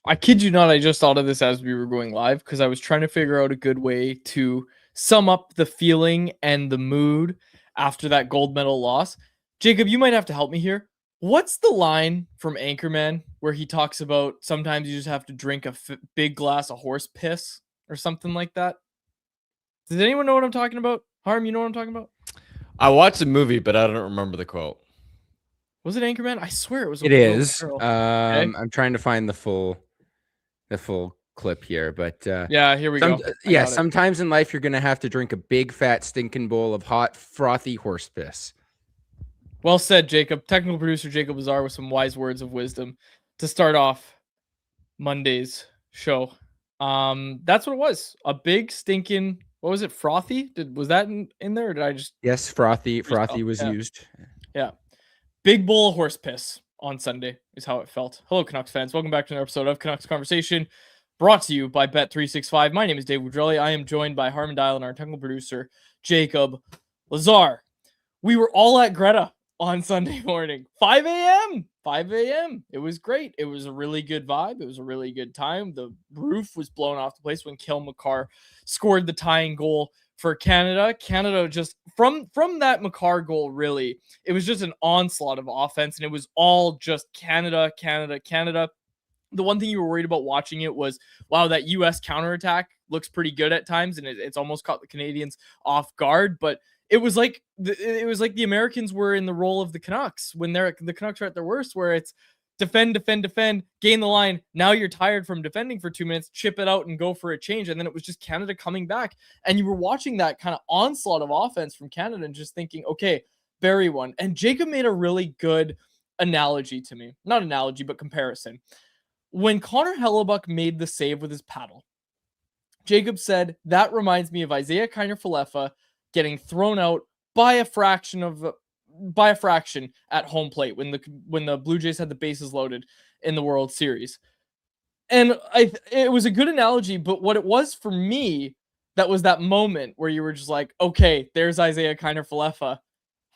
I kid you not, I just thought of this as we were going live because I was trying to figure out a good way to sum up the feeling and the mood after that gold medal loss. Jacob, you might have to help me here. What's the line from Anchorman where he talks about sometimes you just have to drink a big glass of horse piss or something like that? Does anyone know what I'm talking about? Harm, you know what I'm talking about? I watched the movie, but I don't remember the quote. Was it Anchorman? I swear it was. It Will is. Ferrell. Okay. I'm trying to find the full clip here, but Yeah, here we go. Yeah, sometimes in life you're gonna have to drink a big fat stinking bowl of hot frothy horse piss. Well said, Jacob. Technical producer Jacob Lazar with some wise words of wisdom to start off Monday's show. That's what it was. A big stinking, what was it? Frothy? Was that in there? Or did I just? Yes, frothy was used. Yeah. Big bowl of horse piss on Sunday is how it felt. Hello, Canucks fans. Welcome back to another episode of Canucks Conversation, brought to you by Bet365. My name is Dave Woodrelli. I am joined by Harmon Dial and our technical producer, Jacob Lazar. We were all at Greta on Sunday morning. 5 a.m. 5 a.m. It was great. It was a really good vibe. It was a really good time. The roof was blown off the place when Cale Makar scored the tying goal for Canada. Canada just, from that Makar goal, really, it was just an onslaught of offense, and it was all just Canada. The one thing you were worried about watching it was, wow, that U.S. counterattack looks pretty good at times, and it's almost caught the Canadians off guard, but it was like the Americans were in the role of the Canucks when the Canucks are at their worst, where it's defend, gain the line. Now you're tired from defending for 2 minutes, chip it out and go for a change. And then it was just Canada coming back. And you were watching that kind of onslaught of offense from Canada and just thinking, okay, bury one. And Jacob made a really good analogy to me. Not analogy, but comparison. When Connor Hellebuck made the save with his paddle, Jacob said, that reminds me of Isaiah Kiner-Falefa getting thrown out by a fraction at home plate when the Blue Jays had the bases loaded in the World Series. And it was a good analogy, but what it was for me, that was that moment where you were just like, okay, there's Isaiah Kiner-Falefa.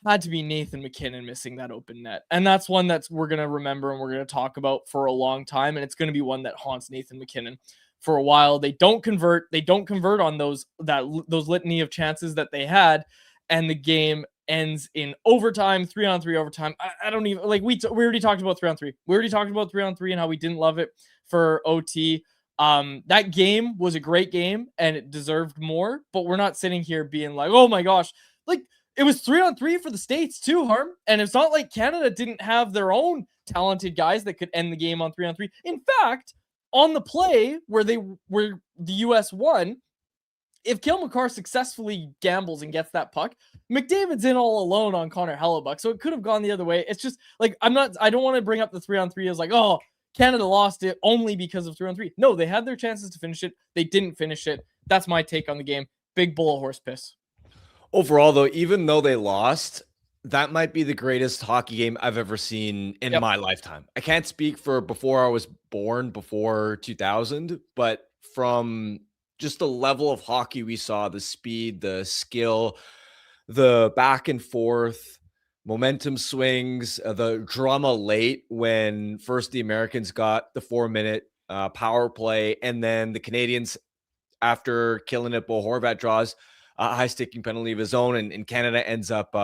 Had to be Nathan McKinnon missing that open net. And that's one that we're going to remember and we're going to talk about for a long time. And it's going to be one that haunts Nathan McKinnon for a while. They don't convert on those litany of chances that they had, and the game ends in overtime, 3-on-3 overtime. I don't even, like, we already talked about 3-on-3. We already talked about 3-on-3 and how we didn't love it for OT. That game was a great game and it deserved more, but we're not sitting here being like, oh my gosh, like, it was 3-on-3 for the States too, Harm. And it's not like Canada didn't have their own talented guys that could end the game on 3-on-3. In fact, on the play where the U.S. won, if Cale Makar successfully gambles and gets that puck, McDavid's in all alone on Connor Hellebuck. So it could have gone the other way. It's just like, I don't want to bring up the 3-on-3 as like, oh, Canada lost it only because of 3-on-3. No, they had their chances to finish it. They didn't finish it. That's my take on the game. Big bowl of horse piss. Overall, though, even though they lost, that might be the greatest hockey game I've ever seen in my lifetime. I can't speak for before I was born, before 2000, but from just the level of hockey we saw, the speed, the skill, the back and forth, momentum swings, the drama late when first the Americans got the 4-minute power play, and then the Canadians, after killing it, Bo Horvat draws a high-sticking penalty of his own, and Canada ends up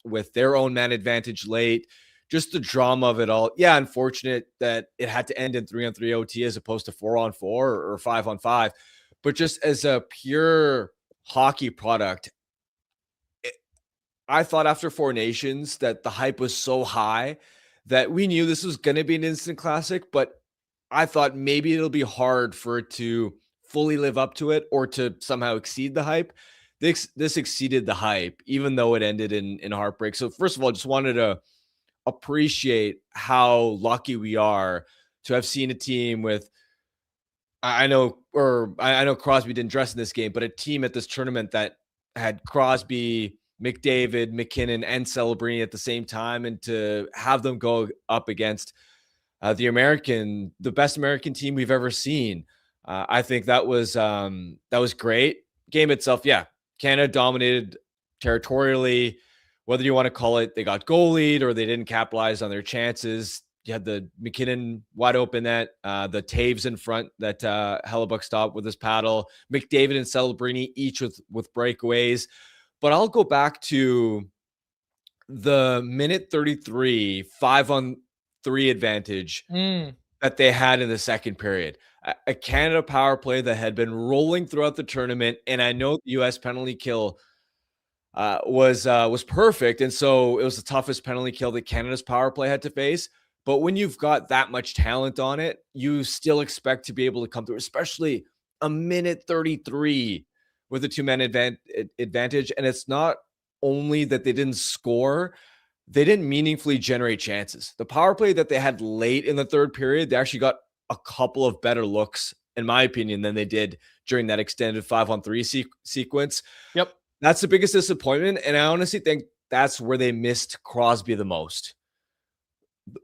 with their own man advantage late. Just the drama of it all. Yeah, unfortunate that it had to end in 3-on-3 OT as opposed to 4-on-4 or 5-on-5. But just as a pure hockey product, I thought after Four Nations that the hype was so high that we knew this was going to be an instant classic, but I thought maybe it'll be hard for it to fully live up to it or to somehow exceed the hype. This exceeded the hype, even though it ended in heartbreak. So first of all, just wanted to appreciate how lucky we are to have seen a team with, I know Crosby didn't dress in this game, but a team at this tournament that had Crosby, McDavid, McKinnon, and Celebrini at the same time, and to have them go up against the best American team we've ever seen. I think that was great. Game itself, yeah, Canada dominated territorially. Whether you want to call it they got goalied or they didn't capitalize on their chances, You had the McKinnon wide open net, the Taves in front that Hellebuck stopped with his paddle, McDavid and Celebrini each with breakaways. But I'll go back to the minute 33 5-on-3 advantage that they had in the second period. A Canada power play that had been rolling throughout the tournament, and I know the U.S. penalty kill was perfect, and so it was the toughest penalty kill that Canada's power play had to face. But when you've got that much talent on it, you still expect to be able to come through, especially a minute 33 with a two-man advantage. And it's not only that they didn't score, they didn't meaningfully generate chances. The power play that they had late in the third period, they actually got a couple of better looks, in my opinion, than they did during that extended 5-on-3 sequence. Yep. That's the biggest disappointment. And I honestly think that's where they missed Crosby the most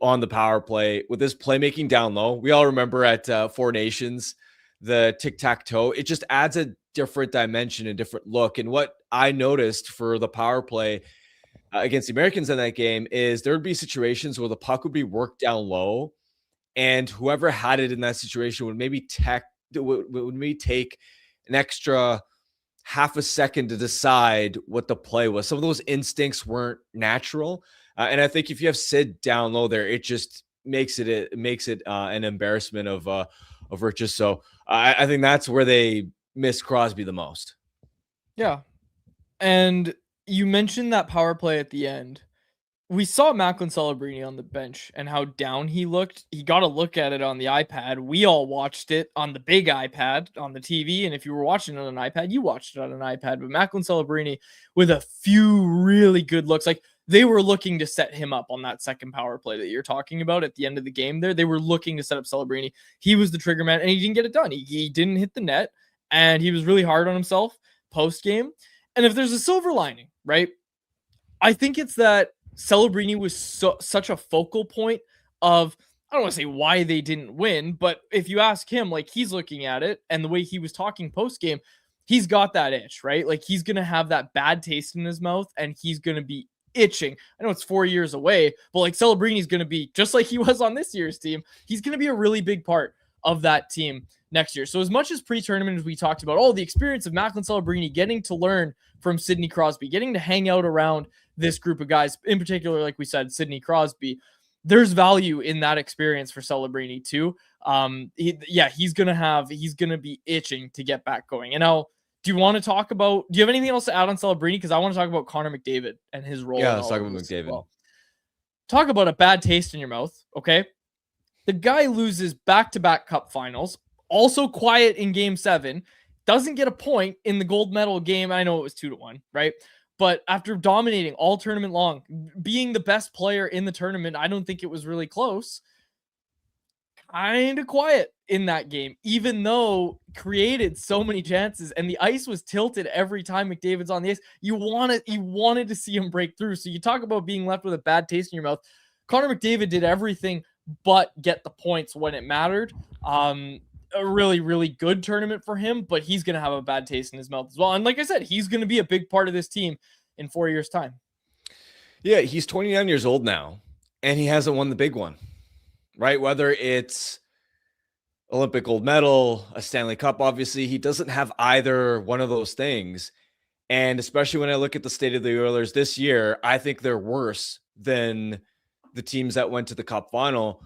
on the power play with this playmaking down low. We all remember at Four Nations, the tic-tac-toe, it just adds a different dimension, a different look. And what I noticed for the power play against the Americans in that game is there would be situations where the puck would be worked down low, and whoever had it in that situation would maybe take an extra half a second to decide what the play was. Some of those instincts weren't natural. And I think if you have Sid down low there, it just makes it an embarrassment of riches. So I think that's where they miss Crosby the most. Yeah. And you mentioned that power play at the end. We saw Macklin Celebrini on the bench and how down he looked. He got a look at it on the iPad. We all watched it on the big iPad on the TV. And if you were watching it on an iPad, you watched it on an iPad. But Macklin Celebrini with a few really good looks, like they were looking to set him up on that second power play that you're talking about at the end of the game there. They were looking to set up Celebrini. He was the trigger man and he didn't get it done. He didn't hit the net and he was really hard on himself post game. And if there's a silver lining, right? I think it's that Celebrini was such a focal point of, I don't want to say why they didn't win, but if you ask him, like he's looking at it and the way he was talking post game, he's got that itch, right? Like he's going to have that bad taste in his mouth and he's going to be itching. I know it's 4 years away, but like Celebrini's going to be just like he was on this year's team. He's going to be a really big part of that team next year. So as much as pre-tournament as we talked about, the experience of Macklin Celebrini, getting to learn from Sidney Crosby, getting to hang out around this group of guys, in particular, like we said, Sidney Crosby, there's value in that experience for Celebrini too. He's going to be itching to get back going. And now, do you have anything else to add on Celebrini? Because I want to talk about Connor McDavid and his role. Yeah, let's talk about McDavid. Well. Talk about a bad taste in your mouth, okay? The guy loses back-to-back cup finals, also quiet in game 7, doesn't get a point in the gold medal game. I know it was 2-1, right? But after dominating all tournament long, being the best player in the tournament, I don't think it was really close. Kind of quiet in that game, even though created so many chances and the ice was tilted every time McDavid's on the ice. You wanted to see him break through. So you talk about being left with a bad taste in your mouth. Connor McDavid did everything but get the points when it mattered. A really, really good tournament for him, but he's going to have a bad taste in his mouth as well. And like I said, he's going to be a big part of this team in 4 years' time. Yeah, he's 29 years old now, and he hasn't won the big one, right? Whether it's Olympic gold medal, a Stanley Cup, obviously, he doesn't have either one of those things. And especially when I look at the state of the Oilers this year, I think they're worse than the teams that went to the Cup final.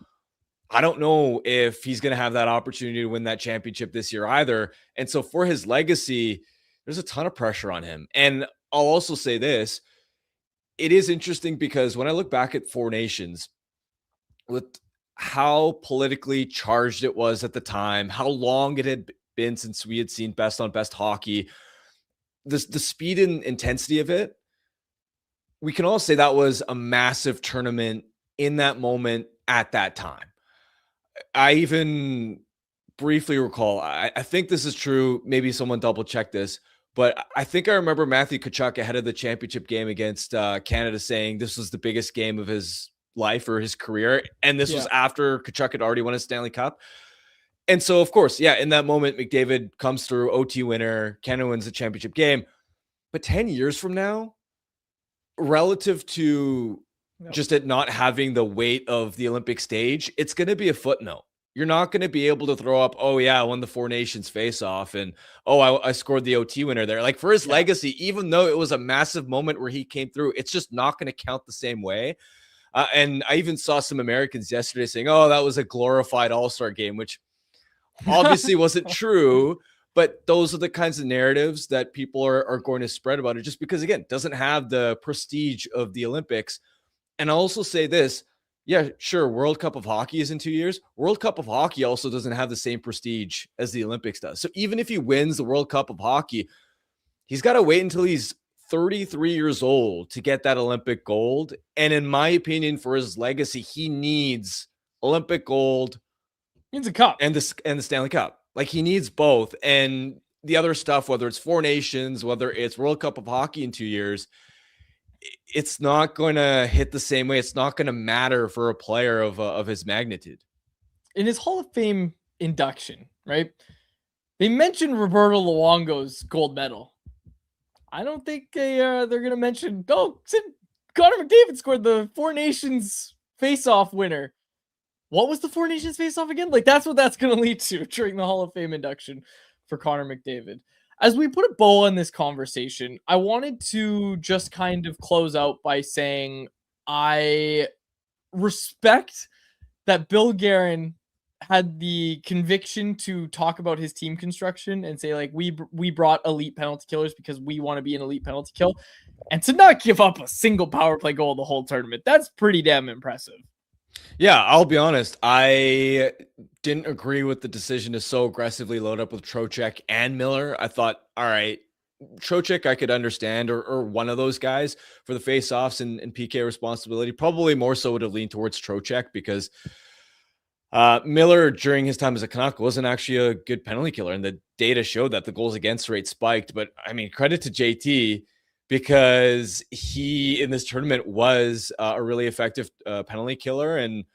I don't know if he's going to have that opportunity to win that championship this year either. And so for his legacy, there's a ton of pressure on him. And I'll also say this, it is interesting because when I look back at Four Nations, with how politically charged it was at the time, how long it had been since we had seen best on best hockey, the speed and intensity of it, we can all say that was a massive tournament in that moment at that time. I even briefly recall, I think this is true, maybe someone double check this, but I think I remember Matthew Tkachuk ahead of the championship game against Canada saying this was the biggest game of his life or his career. And this was after Tkachuk had already won a Stanley Cup. And so, of course, in that moment, McDavid comes through, OT winner, Canada wins the championship game. But 10 years from now, relative to just at not having the weight of the Olympic stage, it's going to be a footnote. You're not going to be able to throw up, oh yeah, I won the Four Nations face-off, and oh, I scored the OT winner there. Like, for his legacy, even though it was a massive moment where he came through, it's just not going to count the same way. And I even saw some Americans yesterday saying, oh, that was a glorified All-Star game, which obviously wasn't true. But those are the kinds of narratives that people are going to spread about it, just because, again, it doesn't have the prestige of the Olympics. And I'll also say this. Yeah, sure. World Cup of Hockey is in 2 years. World Cup of Hockey also doesn't have the same prestige as the Olympics does. So even if he wins the World Cup of Hockey, he's got to wait until he's 33 years old to get that Olympic gold. And in my opinion, for his legacy, he needs Olympic gold. He needs a cup. And the Stanley Cup. Like, he needs both. And the other stuff, whether it's Four Nations, whether it's World Cup of Hockey in 2 years, it's not going to hit the same way. It's not going to matter for a player of his magnitude. In his Hall of Fame induction, right? They mentioned Roberto Luongo's gold medal. I don't think they're going to mention, Connor McDavid scored the Four Nations face-off winner. What was the Four Nations face-off again? Like, that's what that's going to lead to during the Hall of Fame induction for Connor McDavid. As we put a bow on this conversation, I wanted to just kind of close out by saying I respect that Bill Guerin had the conviction to talk about his team construction and say, like, we brought elite penalty killers because we want to be an elite penalty kill, and to not give up a single power play goal the whole tournament. That's pretty damn impressive. Yeah, I'll be honest. I didn't agree with the decision to so aggressively load up with Trocheck and Miller. I thought, all right, Trocheck I could understand, or one of those guys for the face-offs and PK responsibility. Probably more so would have leaned towards Trocheck, because Miller, during his time as a Canuck, wasn't actually a good penalty killer, and the data showed that the goals against rate spiked. But I mean, credit to JT, because he in this tournament was a really effective penalty killer. And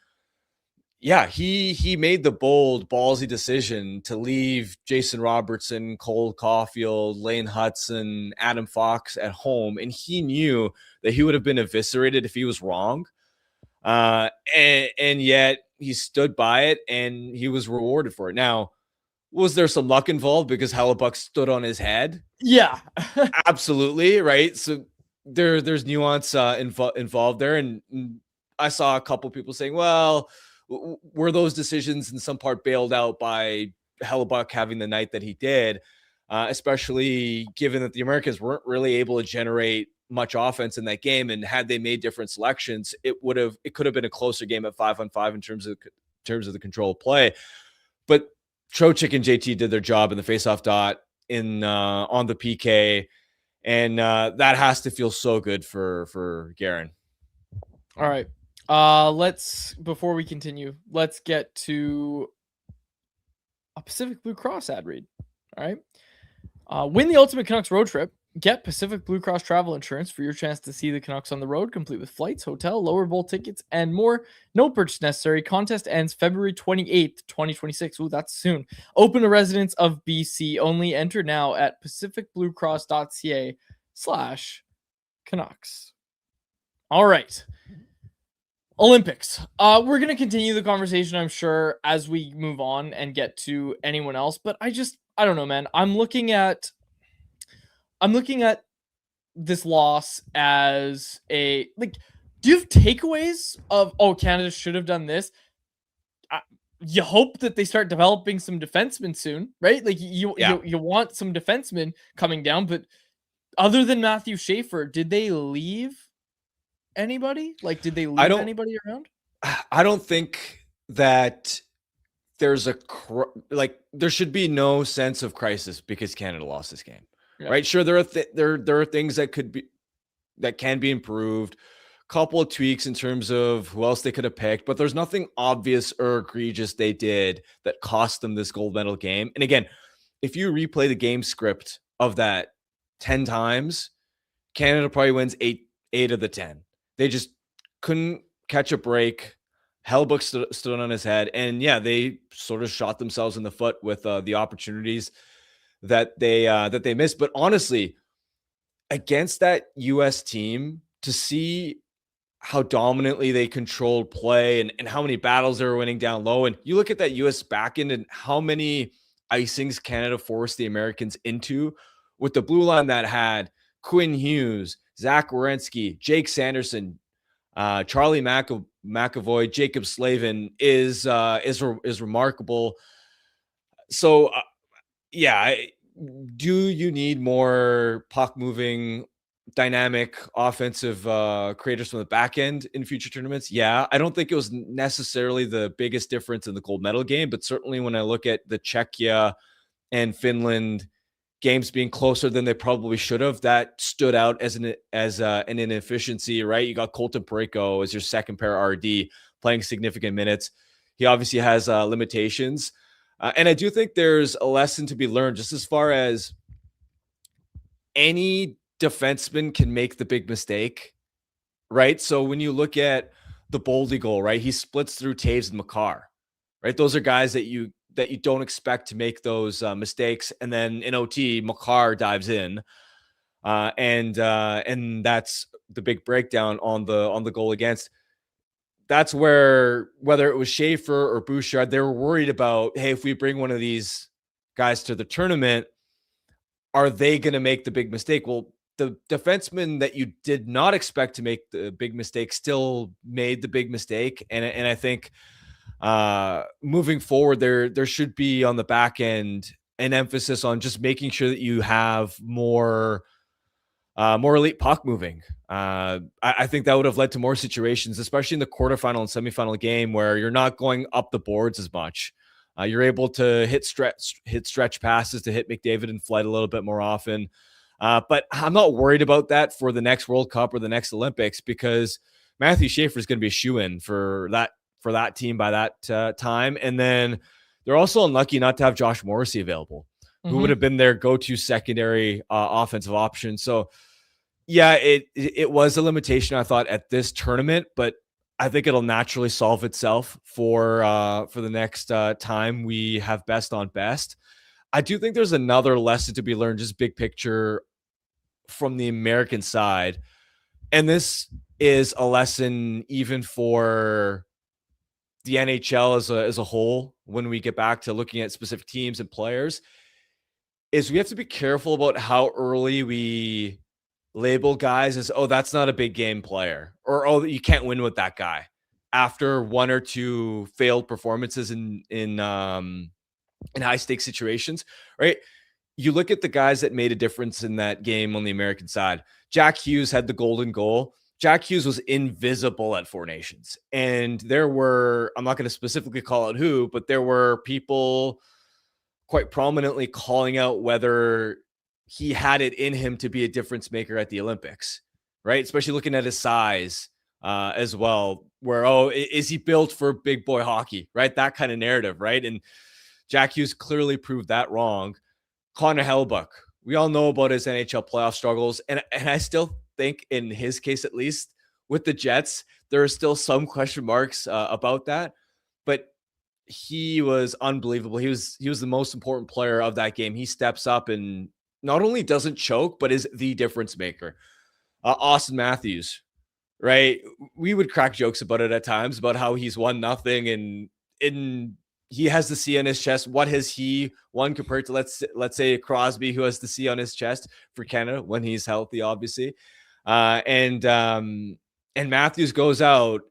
yeah, he made the bold, ballsy decision to leave Jason Robertson, Cole Caulfield, Lane Hudson, Adam Fox at home. And he knew that he would have been eviscerated if he was wrong. And yet he stood by it, and he was rewarded for it. Now, was there some luck involved because Hellebuyck stood on his head? Yeah, absolutely. Right. So there's nuance involved there. And I saw a couple people saying, well, were those decisions in some part bailed out by Hellebuyck having the night that he did, especially given that the Americans weren't really able to generate much offense in that game. And had they made different selections, it could have been a closer game at 5-on-5 in terms of the control of play. But Trocheck and JT did their job in the faceoff dot on the PK, and that has to feel so good for Guerin. All right. Before we continue, let's get to a Pacific Blue Cross ad read. All right. Win the ultimate Canucks road trip. Get Pacific Blue Cross travel insurance for your chance to see the Canucks on the road, complete with flights, hotel, lower bowl tickets, and more. No purchase necessary. Contest ends February 28th, 2026. Ooh, that's soon. Open to residents of BC only. Enter now at pacificbluecross.ca/Canucks. All right. Olympics. We're going to continue the conversation, I'm sure, as we move on and get to anyone else. But I don't know, man. I'm looking at this loss as do you have takeaways of, Canada should have done this? You hope that they start developing some defensemen soon, right? Like you want some defensemen coming down, but other than Matthew Schaefer, did they leave anybody? Like, did they leave anybody around? I don't think that there's there should be no sense of crisis because Canada lost this game. Yeah. Right. Sure. There are things that can be improved, a couple of tweaks in terms of who else they could have picked, but there's nothing obvious or egregious they did that cost them this gold medal game. And again, if you replay the game script of that 10 times, Canada probably wins eight of the 10. They just couldn't catch a break. Hellebuyck stood on his head, and yeah, they sort of shot themselves in the foot with the opportunities that they missed. But honestly, against that US team, to see how dominantly they controlled play and how many battles they were winning down low. And you look at that US back end and how many icings Canada forced the Americans into, with the blue line that had Quinn Hughes, Zach Werenski, Jake Sanderson, Charlie McAvoy, Jacob Slavin is remarkable. So do you need more puck moving, dynamic offensive creators from the back end in future tournaments? Yeah, I don't think it was necessarily the biggest difference in the gold medal game, but certainly when I look at the Czechia and Finland games being closer than they probably should have, that stood out as an inefficiency, right? You got Colton Parayko as your second pair RD playing significant minutes. He obviously has limitations. And I do think there's a lesson to be learned just as far as any defenseman can make the big mistake, right? So when you look at the Boldy goal, right, he splits through Taves and Makar, right? Those are guys that you don't expect to make those mistakes. And then in OT, Makar dives in, and that's the big breakdown on the goal against. That's where, whether it was Schaefer or Bouchard, they were worried about, hey, if we bring one of these guys to the tournament, are they going to make the big mistake? Well, the defenseman that you did not expect to make the big mistake still made the big mistake. And I think moving forward, there should be on the back end an emphasis on just making sure that you have more elite puck moving. I think that would have led to more situations, especially in the quarterfinal and semifinal game, where you're not going up the boards as much. You're able to hit stretch passes to hit McDavid in flight a little bit more often. But I'm not worried about that for the next World Cup or the next Olympics, because Matthew Schaefer is going to be a shoo-in for that team by that time. And then they're also unlucky not to have Josh Morrissey available, who would have been their go-to secondary offensive option. So yeah, it was a limitation, I thought, at this tournament, but I think it'll naturally solve itself for the next time we have best on best. I do think there's another lesson to be learned, just big picture from the American side. And this is a lesson even for the NHL as a whole, when we get back to looking at specific teams and players, is we have to be careful about how early we label guys as, oh, that's not a big game player, or, oh, you can't win with that guy after one or two failed performances in high stakes situations, right? You look at the guys that made a difference in that game on the American side. Jack Hughes had the golden goal. Jack Hughes was invisible at Four Nations. And there were, I'm not going to specifically call out who, but there were people quite prominently calling out whether he had it in him to be a difference maker at the Olympics, right? Especially looking at his size as well, where, oh, is he built for big boy hockey, right? That kind of narrative, right? And Jack Hughes clearly proved that wrong. Connor Hellebuyck, we all know about his NHL playoff struggles. And I still think, in his case at least, with the Jets, there are still some question marks about that. But he was unbelievable. He was the most important player of that game. He steps up and not only doesn't choke, but is the difference maker. Austin Matthews, right? We would crack jokes about it at times, about how he's won nothing and he has the C on his chest. What has he won compared to let's say Crosby, who has the C on his chest for Canada when he's healthy, obviously. And Matthews goes out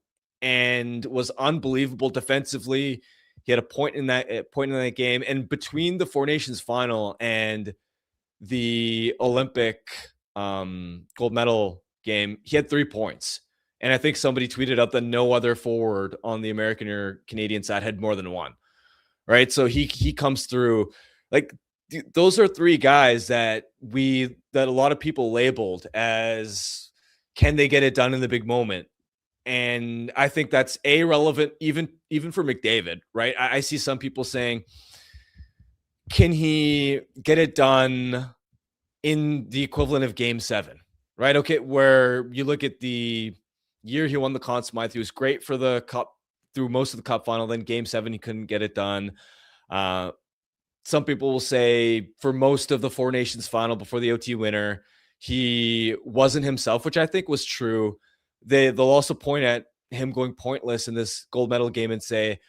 and was unbelievable defensively. He had a point in that game, and between the Four Nations final and the Olympic gold medal game, he had 3 points. And I think somebody tweeted out that no other forward on the American or Canadian side had more than one. Right. So he comes through. Like, those are 3 guys that a lot of people labeled as, can they get it done in the big moment? And I think that's relevant even for McDavid, right? I see some people saying, can he get it done in the equivalent of Game 7, right? Okay, where you look at the year he won the Conn Smythe, he was great for the Cup through most of the Cup final. Then Game 7, he couldn't get it done. Some people will say for most of the Four Nations final before the OT winner, he wasn't himself, which I think was true. they'll also point at him going pointless in this gold medal game and say,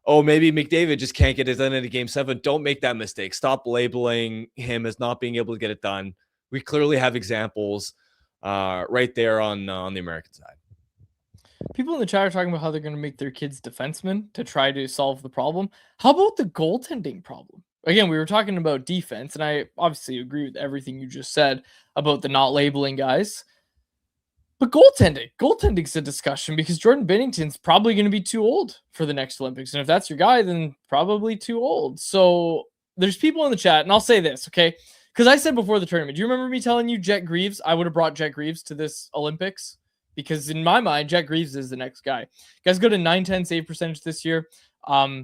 oh, maybe McDavid just can't get it done in a game 7. Don't make that mistake. Stop labeling him as not being able to get it done. We clearly have examples right there on the American side. People in the chat are talking about how they're going to make their kids defensemen to try to solve the problem. How about the goaltending problem? Again, we were talking about defense, and I obviously agree with everything you just said about the not labeling guys. But goaltending's a discussion because Jordan Binnington's probably going to be too old for the next Olympics. And if that's your guy, then probably too old. So there's people in the chat, and I'll say this, okay? Because I said before the tournament, do you remember me telling you Jet Greaves? I would have brought Jet Greaves to this Olympics because in my mind, Jet Greaves is the next guy. Guys go to 910 save percentage this year.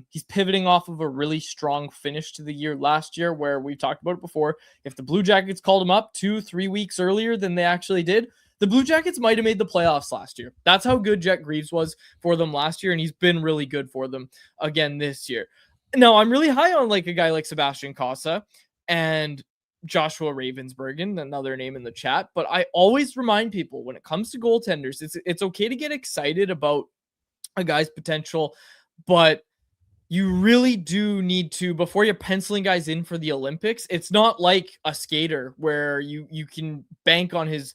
He's pivoting off of a really strong finish to the year last year where we've talked about it before. If the Blue Jackets called him up 2-3 weeks earlier than they actually did, the Blue Jackets might have made the playoffs last year. That's how good Jet Greaves was for them last year, and he's been really good for them again this year. Now, I'm really high on like a guy like Sebastian Cossa and Joshua Ravensbergen, another name in the chat, but I always remind people when it comes to goaltenders, it's okay to get excited about a guy's potential, but you really do need to, before you're penciling guys in for the Olympics, it's not like a skater where you can bank on his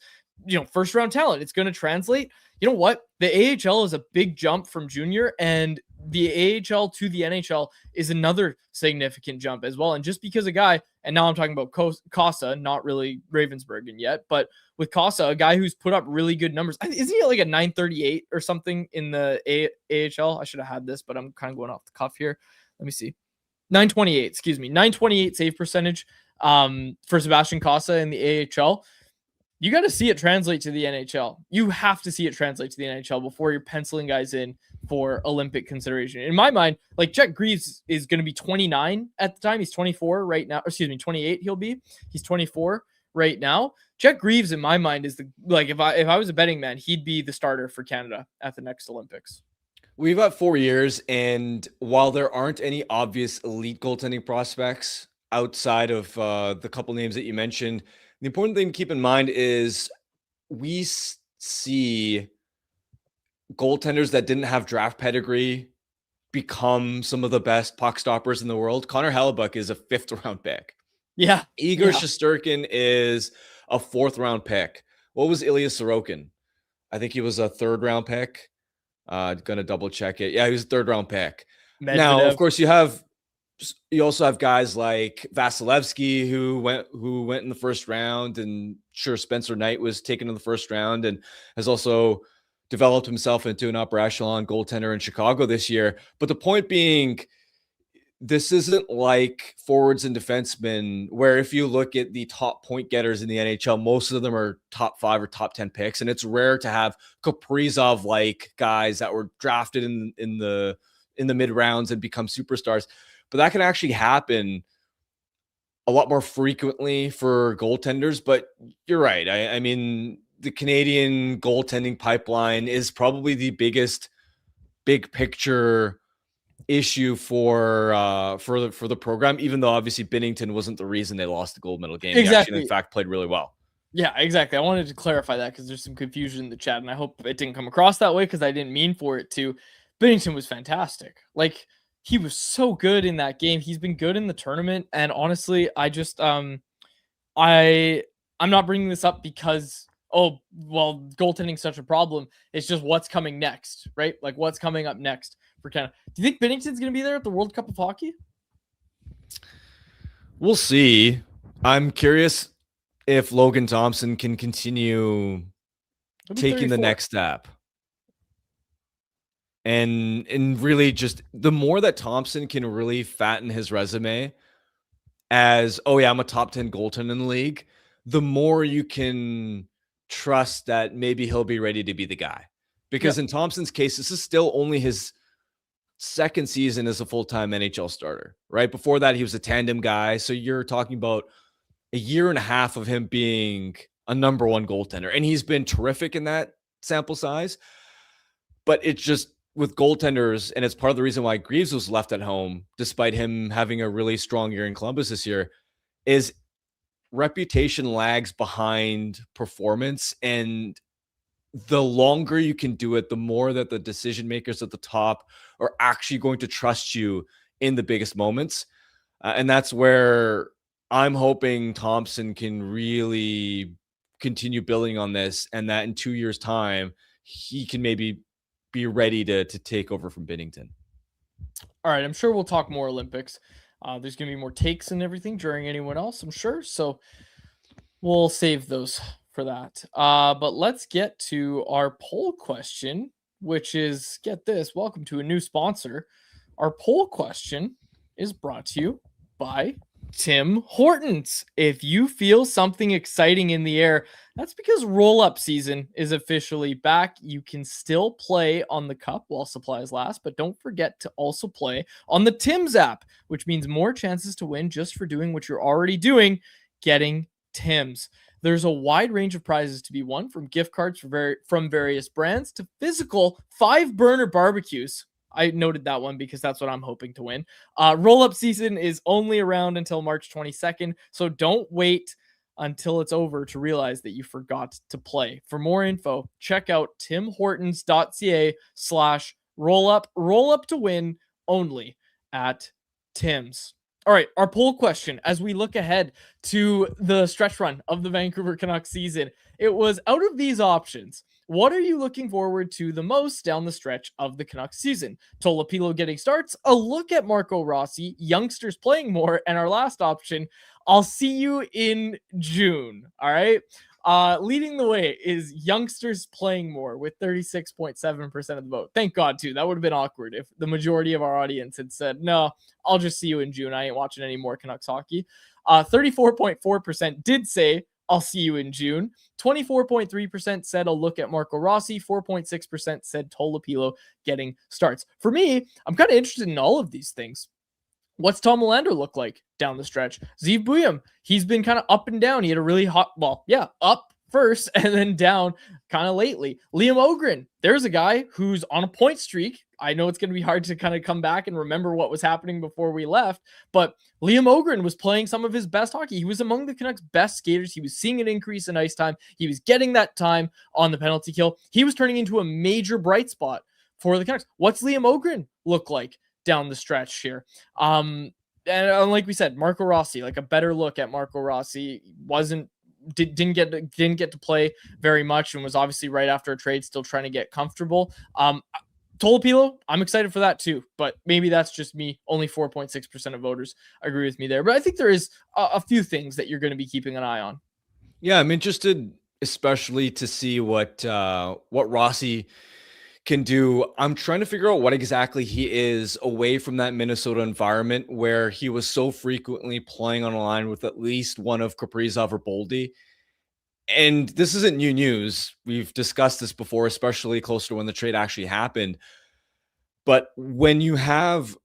first round talent. It's going to translate. You know what? The AHL is a big jump from junior, and the AHL to the NHL is another significant jump as well. And just because a guy, and now I'm talking about Cossa, not really Ravensbergen yet, but with Cossa, a guy who's put up really good numbers. Isn't he like a 938 or something in the AHL? I should have had this, but I'm kind of going off the cuff here. Let me see. 928 save percentage for Sebastian Cossa in the AHL. You got to see it translate to the NHL. You have to see it translate to the NHL before you're penciling guys in for Olympic consideration. In my mind, like Jet Greaves is going to be 29 at the time. He's 24 right now. 28 he'll be. He's 24 right now. Jet Greaves, in my mind, is if I was a betting man, he'd be the starter for Canada at the next Olympics. We've got 4 years, and while there aren't any obvious elite goaltending prospects outside of the couple names that you mentioned, the important thing to keep in mind is we see goaltenders that didn't have draft pedigree become some of the best puck stoppers in the world. Connor Hellebuyck is a 5th round pick. Yeah. Igor Shesterkin is a 4th round pick. What was Ilya Sorokin? I think he was a 3rd round pick. Gonna double check it. Yeah, he was a 3rd round pick. Medvedev. Now, of course, you also have guys like Vasilevsky who went in the 1st round, and sure, Spencer Knight was taken in the 1st round and has also developed himself into an upper echelon goaltender in Chicago this year. But the point being, this isn't like forwards and defensemen where if you look at the top point getters in the NHL, most of them are top 5 or top 10 picks, and it's rare to have Kaprizov like guys that were drafted in the mid rounds and become superstars. But that can actually happen a lot more frequently for goaltenders. But you're right. I mean, the Canadian goaltending pipeline is probably the biggest big picture issue for the program, even though obviously Binnington wasn't the reason they lost the gold medal game. Exactly. He actually, in fact, played really well. Yeah, exactly. I wanted to clarify that because there's some confusion in the chat, and I hope it didn't come across that way because I didn't mean for it to. Binnington was fantastic. Like, he was so good in that game. He's been good in the tournament. And honestly, I just, I'm not bringing this up because, goaltending's such a problem. It's just what's coming next, right? Like what's coming up next for Canada. Do you think Binnington's going to be there at the World Cup of Hockey? We'll see. I'm curious if Logan Thompson can continue taking the next step. And really just the more that Thompson can really fatten his resume as, I'm a top 10 goaltender in the league, the more you can trust that maybe he'll be ready to be the guy. Because in Thompson's case, this is still only his 2nd season as a full-time NHL starter, right? Before that, he was a tandem guy. So you're talking about a year and a half of him being a number 1 goaltender. And he's been terrific in that sample size. But it's just, with goaltenders, and it's part of the reason why Greaves was left at home, despite him having a really strong year in Columbus this year, is reputation lags behind performance. And the longer you can do it, the more that the decision makers at the top are actually going to trust you in the biggest moments. And that's where I'm hoping Thompson can really continue building on this, and that in 2 years' time, he can maybe be ready to take over from Binnington. All right, I'm sure we'll talk more Olympics. There's going to be more takes and everything during anyone else, I'm sure. So we'll save those for that. But let's get to our poll question, which is, get this, welcome to a new sponsor. Our poll question is brought to you by Tim Hortons. If you feel something exciting in the air, that's because roll-up season is officially back. You can still play on the cup while supplies last, but don't forget to also play on the Tim's app, which means more chances to win just for doing what you're already doing, getting Tim's. There's a wide range of prizes to be won, from gift cards from various brands to physical 5-burner barbecues. I noted that one because that's what I'm hoping to win. Roll-up season is only around until March 22nd, so don't wait until it's over to realize that you forgot to play. For more info, check out timhortons.ca/rollup. Roll up to win only at Tim's. All right, our poll question as we look ahead to the stretch run of the Vancouver Canucks season, it was, out of these options, what are you looking forward to the most down the stretch of the Canucks season? Tolopilo getting starts, a look at Marco Rossi, youngsters playing more, and our last option, I'll see you in June. All right. Leading the way is youngsters playing more with 36.7% of the vote. Thank God, too. That would have been awkward if the majority of our audience had said, no, I'll just see you in June. I ain't watching any more Canucks hockey. 34.4% did say, I'll see you in June. 24.3% said, I'll look at Marco Rossi. 4.6% said Tolopilo getting starts. For me, I'm kind of interested in all of these things. What's Tom Melander look like down the stretch? Zeev Buyam, he's been kind of up and down. He had a really hot, up first and then down kind of lately. Liam Ogren, there's a guy who's on a point streak. I know it's going to be hard to kind of come back and remember what was happening before we left, but Liam Ogren was playing some of his best hockey. He was among the Canucks' best skaters. He was seeing an increase in ice time. He was getting that time on the penalty kill. He was turning into a major bright spot for the Canucks. What's Liam Ogren look like down the stretch here? And like we said, Marco Rossi, like a better look at Marco Rossi, didn't get to play very much and was obviously right after a trade still trying to get comfortable. Tolopilo, I'm excited for that too, but maybe that's just me. Only 4.6% of voters agree with me there, but I think there is a few things that you're going to be keeping an eye on. Yeah, I'm interested especially to see what Rossi can do. I'm trying to figure out what exactly he is away from that Minnesota environment where he was so frequently playing on a line with at least one of Kaprizov or Boldy. And this isn't new news. We've discussed this before, especially closer to when the trade actually happened. But when you have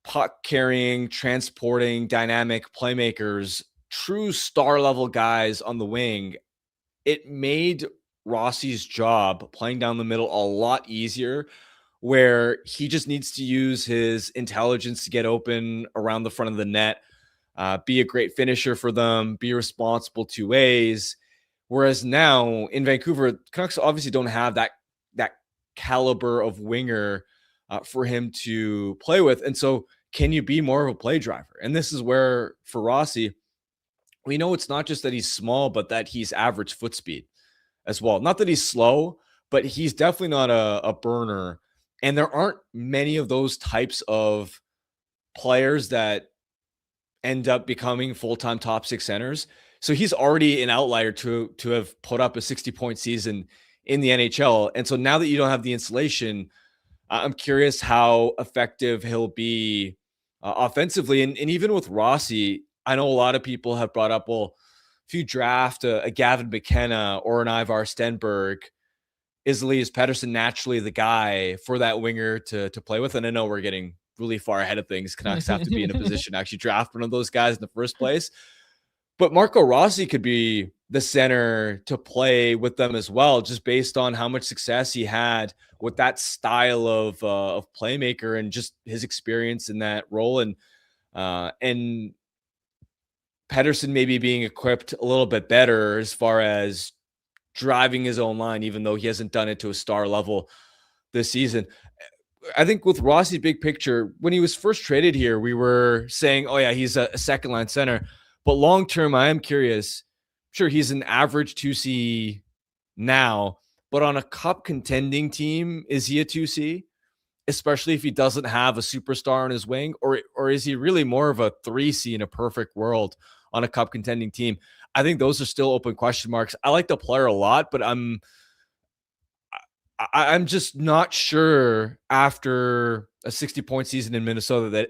puck carrying, transporting, dynamic playmakers, true star level guys on the wing, it made Rossi's job playing down the middle a lot easier, where he just needs to use his intelligence to get open around the front of the net, be a great finisher for them, be responsible two ways. Whereas now in Vancouver, Canucks obviously don't have that caliber of winger for him to play with. And so can you be more of a play driver? And this is where, for Rossi, we know it's not just that he's small, but that he's average foot speed as well. Not that he's slow, but he's definitely not a burner. And there aren't many of those types of players that end up becoming full-time top six centers. So he's already an outlier to have put up a 60-point season in the NHL. And so now that you don't have the insulation, I'm curious how effective he'll be offensively. And even with Rossi, I know a lot of people have brought up, well, if you draft a Gavin McKenna or an Ivar Stenberg, is Elias Pettersson naturally the guy for that winger to play with? And I know we're getting really far ahead of things. Canucks have to be in a position to actually draft one of those guys in the first place. But Marco Rossi could be the center to play with them as well, just based on how much success he had with that style of playmaker and just his experience in that role. And Pettersson maybe being equipped a little bit better as far as driving his own line, even though he hasn't done it to a star level this season. I think with Rossi's big picture, when he was first traded here, we were saying, oh yeah, he's a second line center. But long term, I am curious. Sure, he's an average 2C now, but on a cup contending team, is he a 2C? Especially if he doesn't have a superstar on his wing, or is he really more of a 3C in a perfect world on a cup contending team? I think those are still open question marks. I like the player a lot, but I'm just not sure after a 60-point season in Minnesota that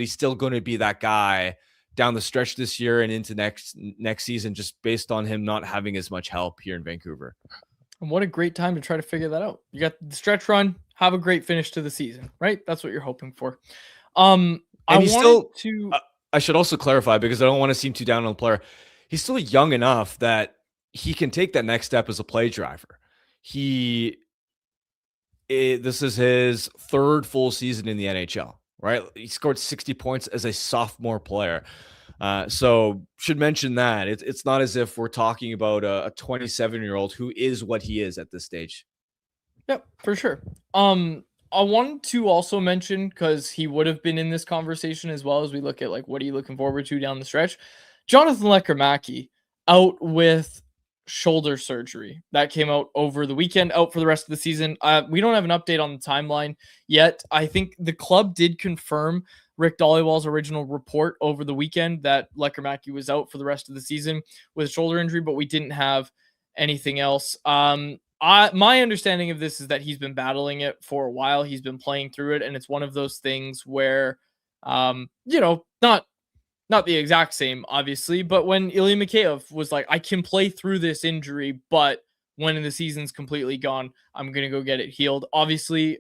he's still going to be that guy down the stretch this year and into next season, just based on him not having as much help here in Vancouver. And what a great time to try to figure that out. You got the stretch run, have a great finish to the season, right? That's what you're hoping for. I should also clarify, because I don't want to seem too down on the player. He's still young enough that he can take that next step as a play driver. This is his third full season in the NHL, right? He scored 60 points as a sophomore player. So should mention that it's not as if we're talking about a 27-year-old who is what he is at this stage. Yep, for sure. I wanted to also mention, because he would have been in this conversation as well, as we look at like what are you looking forward to down the stretch. Jonathan Lekkerimaki out with shoulder surgery that came out over the weekend, out for the rest of the season. We don't have an update on the timeline yet. I think the club did confirm Rick Dollywall's original report over the weekend that Lekkerimaki was out for the rest of the season with a shoulder injury, but we didn't have anything else. My understanding of this is that he's been battling it for a while. He's been playing through it, and it's one of those things where, not the exact same, obviously, but when Ilya Mikheyev was like, I can play through this injury, but when the season's completely gone, I'm going to go get it healed. Obviously,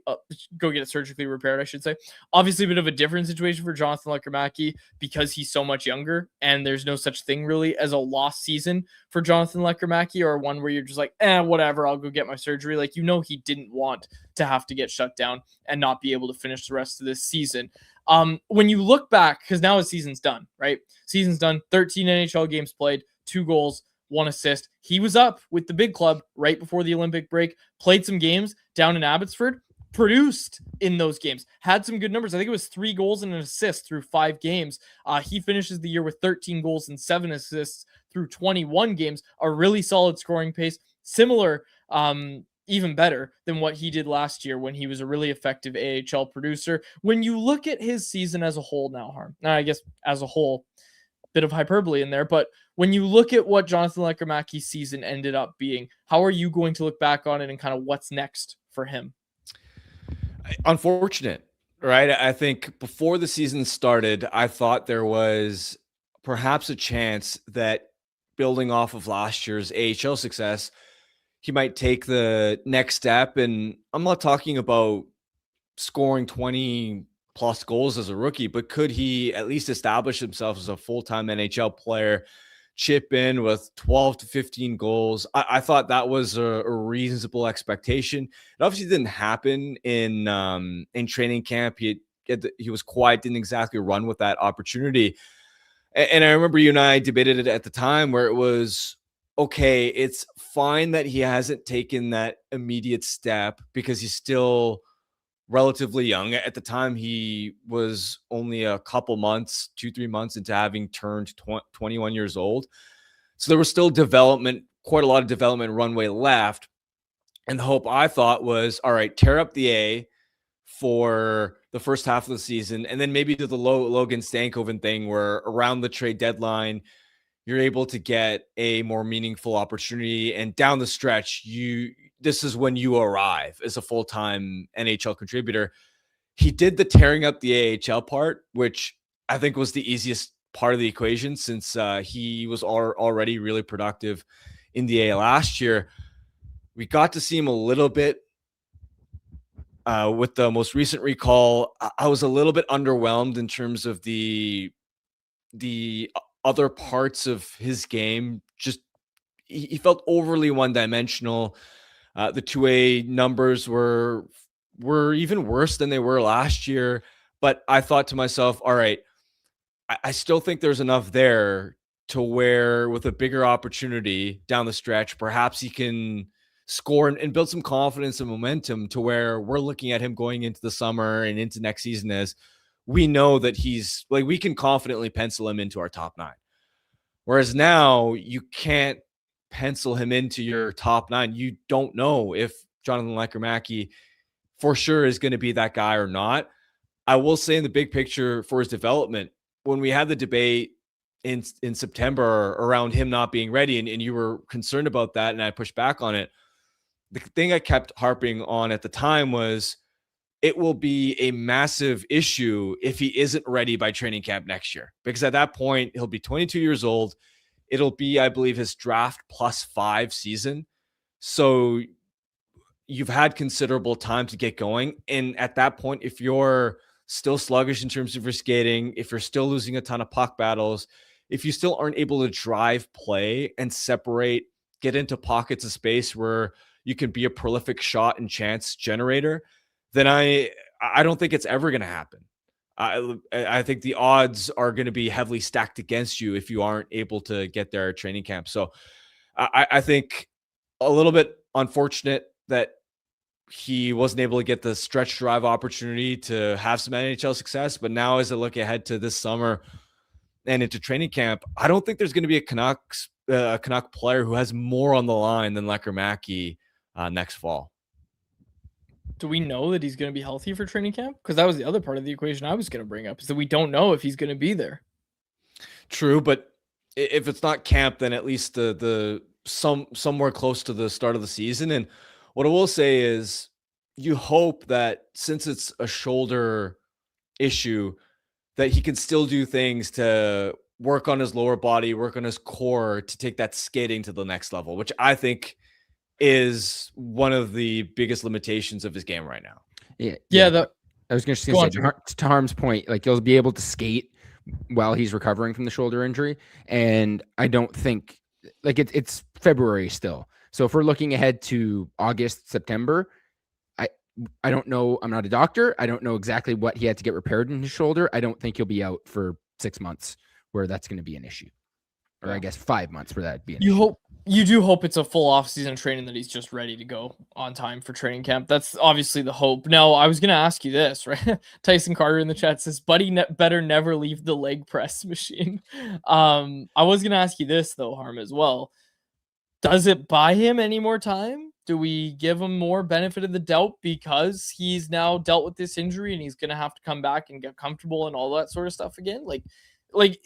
go get it surgically repaired, I should say. Obviously, a bit of a different situation for Jonathan Lekkerimaki because he's so much younger, and there's no such thing really as a lost season for Jonathan Lekkerimaki, or one where you're just like, whatever, I'll go get my surgery. Like, he didn't want to have to get shut down and not be able to finish the rest of this season. When you look back, because now his season's done, right? Season's done, 13 NHL games played, 2 goals, 1 assist. He was up with the big club right before the Olympic break, played some games down in Abbotsford, produced in those games, had some good numbers. I think it was 3 goals and an assist through 5 games. He finishes the year with 13 goals and 7 assists through 21 games, a really solid scoring pace, similar, even better than what he did last year when he was a really effective AHL producer. When you look at his season as a whole now, Harm, I guess as a whole, bit of hyperbole in there, but when you look at what Jonathan Lekkermaki's season ended up being, how are you going to look back on it and kind of what's next for him? Unfortunate, right? I think before the season started, I thought there was perhaps a chance that building off of last year's AHL success, he might take the next step. And I'm not talking about scoring 20 plus goals as a rookie, but could he at least establish himself as a full-time NHL player, chip in with 12 to 15 goals? I thought that was a reasonable expectation. It obviously didn't happen in training camp. He was quiet, didn't exactly run with that opportunity. And I remember you and I debated it at the time, where it was, okay, it's fine that he hasn't taken that immediate step because he's still relatively young. At the time, he was only a couple months, 2-3 months into having turned 21 years old. So there was still quite a lot of development runway left. And the hope, I thought, was, all right, tear up the A for the first half of the season, and then maybe do the Logan Stankoven thing, where around the trade deadline, you're able to get a more meaningful opportunity. And down the stretch, this is when you arrive as a full-time NHL contributor. He did the tearing up the AHL part, which I think was the easiest part of the equation, since he was already really productive in the A last year. We got to see him a little bit with the most recent recall. I was a little bit underwhelmed in terms of the other parts of his game. Just he felt overly one-dimensional. The 2A numbers were even worse than they were last year. But I thought to myself, all right, I still think there's enough there to where with a bigger opportunity down the stretch, perhaps he can score and build some confidence and momentum to where we're looking at him going into the summer and into next season as we know that he's like, we can confidently pencil him into our top 9. Whereas now you can't pencil him into your top 9. You don't know if Jonathan Lekkerimaki for sure is going to be that guy or not. I will say in the big picture for his development, when we had the debate in September around him not being ready and you were concerned about that and I pushed back on it, the thing I kept harping on at the time was it will be a massive issue if he isn't ready by training camp next year, because at that point he'll be 22 years old. It'll be, I believe, his draft +5 season. So you've had considerable time to get going. And at that point, if you're still sluggish in terms of your skating, if you're still losing a ton of puck battles, if you still aren't able to drive play and separate, get into pockets of space where you can be a prolific shot and chance generator, then I don't think it's ever going to happen. I think the odds are going to be heavily stacked against you if you aren't able to get there at training camp. So I think a little bit unfortunate that he wasn't able to get the stretch drive opportunity to have some NHL success. But now as I look ahead to this summer and into training camp, I don't think there's going to be a Canuck player who has more on the line than Lekkerimaki next fall. Do we know that he's going to be healthy for training camp? Because that was the other part of the equation I was going to bring up, is that we don't know if he's going to be there. True, but if it's not camp, then at least somewhere close to the start of the season. And what I will say is you hope that since it's a shoulder issue, that he can still do things to work on his lower body, work on his core to take that skating to the next level, which I think is one of the biggest limitations of his game right now. Yeah. I was going to say, to Harm's point, like he'll be able to skate while he's recovering from the shoulder injury. And I don't think like it's February still. So if we're looking ahead to August, September, I don't know. I'm not a doctor. I don't know exactly what he had to get repaired in his shoulder. I don't think he'll be out for 6 months where that's going to be an issue. Or I guess 5 months where that'd be an issue. You do hope it's a full off-season training, that he's just ready to go on time for training camp. That's obviously the hope. Now, I was going to ask you this, right? Tyson Carter in the chat says, Buddy better never leave the leg press machine. I was going to ask you this, though, Harm, as well. Does it buy him any more time? Do we give him more benefit of the doubt because he's now dealt with this injury and he's going to have to come back and get comfortable and all that sort of stuff again? Okay,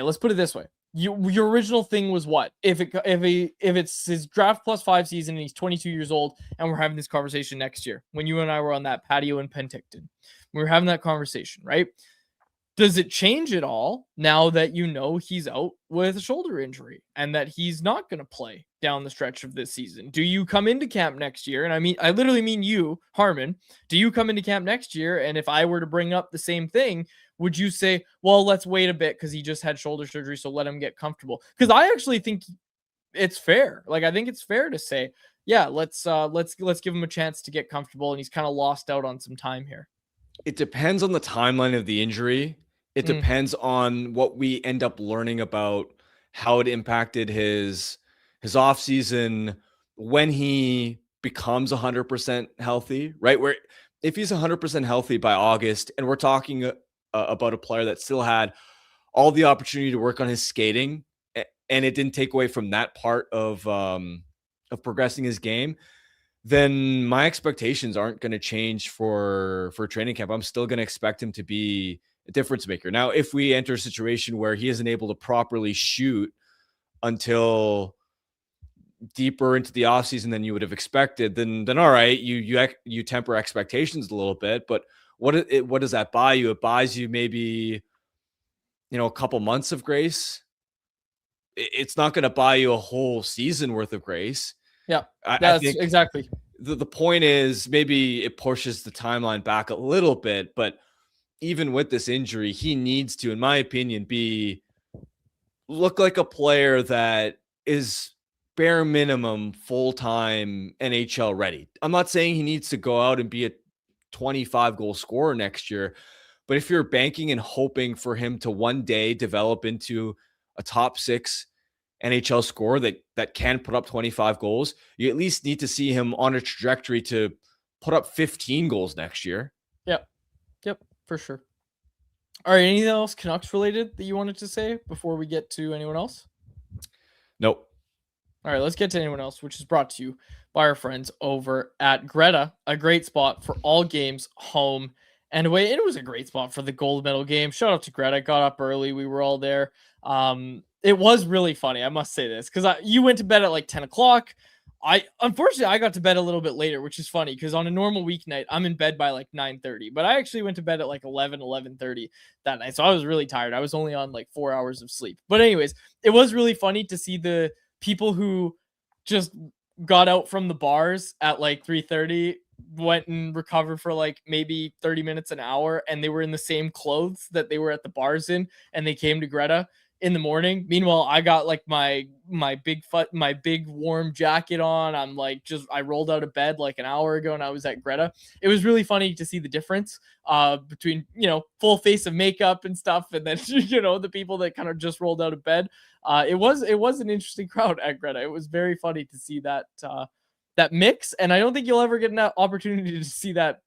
let's put it this way. Your original thing was what? If it's his draft +5 season and he's 22 years old and we're having this conversation next year, when you and I were on that patio in Penticton, we were having that conversation, right? Does it change at all now that you know he's out with a shoulder injury and that he's not going to play down the stretch of this season? Do you come into camp next year? And I literally mean you, Harmon. Do you come into camp next year? And if I were to bring up the same thing, would you say, well, let's wait a bit because he just had shoulder surgery, so let him get comfortable? Because I actually think it's fair. Like, I think it's fair to say, yeah, let's give him a chance to get comfortable, and he's kind of lost out on some time here. It depends on the timeline of the injury. It depends on what we end up learning about how it impacted his offseason when he becomes 100% healthy, right? Where if he's 100% healthy by August, and we're talking about a player that still had all the opportunity to work on his skating, and it didn't take away from that part of progressing his game, then my expectations aren't going to change for training camp. I'm still going to expect him to be a difference maker. Now, if we enter a situation where he isn't able to properly shoot until deeper into the offseason than you would have expected, then all right, you temper expectations a little bit. But what does that buy you? It buys you maybe, a couple months of grace. It's not going to buy you a whole season worth of grace. Yeah, that's exactly. The point is maybe it pushes the timeline back a little bit, but even with this injury, he needs to, in my opinion, look like a player that is bare minimum full-time NHL ready. I'm not saying he needs to go out and be a 25 goal scorer next year, but if you're banking and hoping for him to one day develop into a top 6 NHL scorer that can put up 25 goals, you at least need to see him on a trajectory to put up 15 goals next year. Yep, for sure. All right, anything else Canucks related that you wanted to say before we get to anyone else? Nope. All right, let's get to anyone else, which is brought to you by our friends over at Greta, a great spot for all games, home and away. And it was a great spot for the gold medal game. Shout out to Greta. Got up early. We were all there. It was really funny. I must say this because you went to bed at like 10 o'clock. Unfortunately, I got to bed a little bit later, which is funny because on a normal weeknight, I'm in bed by like 9:30, but I actually went to bed at like 11:30 that night. So I was really tired. I was only on like 4 hours of sleep. But anyways, it was really funny to see the people who just got out from the bars at like 3:30, went and recovered for like maybe 30 minutes, an hour, and they were in the same clothes that they were at the bars in, and they came to Greta in the morning. Meanwhile, I got like my big warm jacket on. I rolled out of bed like an hour ago and I was at Greta. It was really funny to see the difference between, full face of makeup and stuff, and then the people that kind of just rolled out of bed. It was an interesting crowd at Greta. It was very funny to see that that mix, and I don't think you'll ever get an opportunity to see that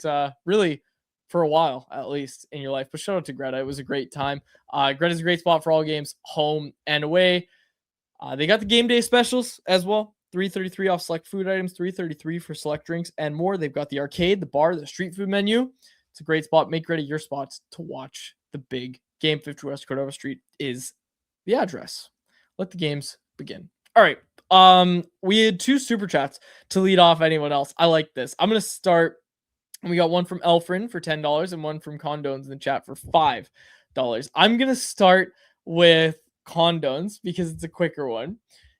really for a while, at least in your life. But shout out to Greta. It was a great time. Greta's a great spot for all games, home and away. They got the game day specials as well. $3.33 off select food items, $3.33 for select drinks and more. They've got the arcade, the bar, the street food menu. It's a great spot. Make Greta your spots to watch the big game. 50 West Cordova Street is the address. Let the games begin. All right. We had 2 super chats to lead off anyone else. I like this. I'm going to start. We got one from Elfrin for $10 and one from Condones in the chat for $5. I'm going to start with Condones because it's a quicker one.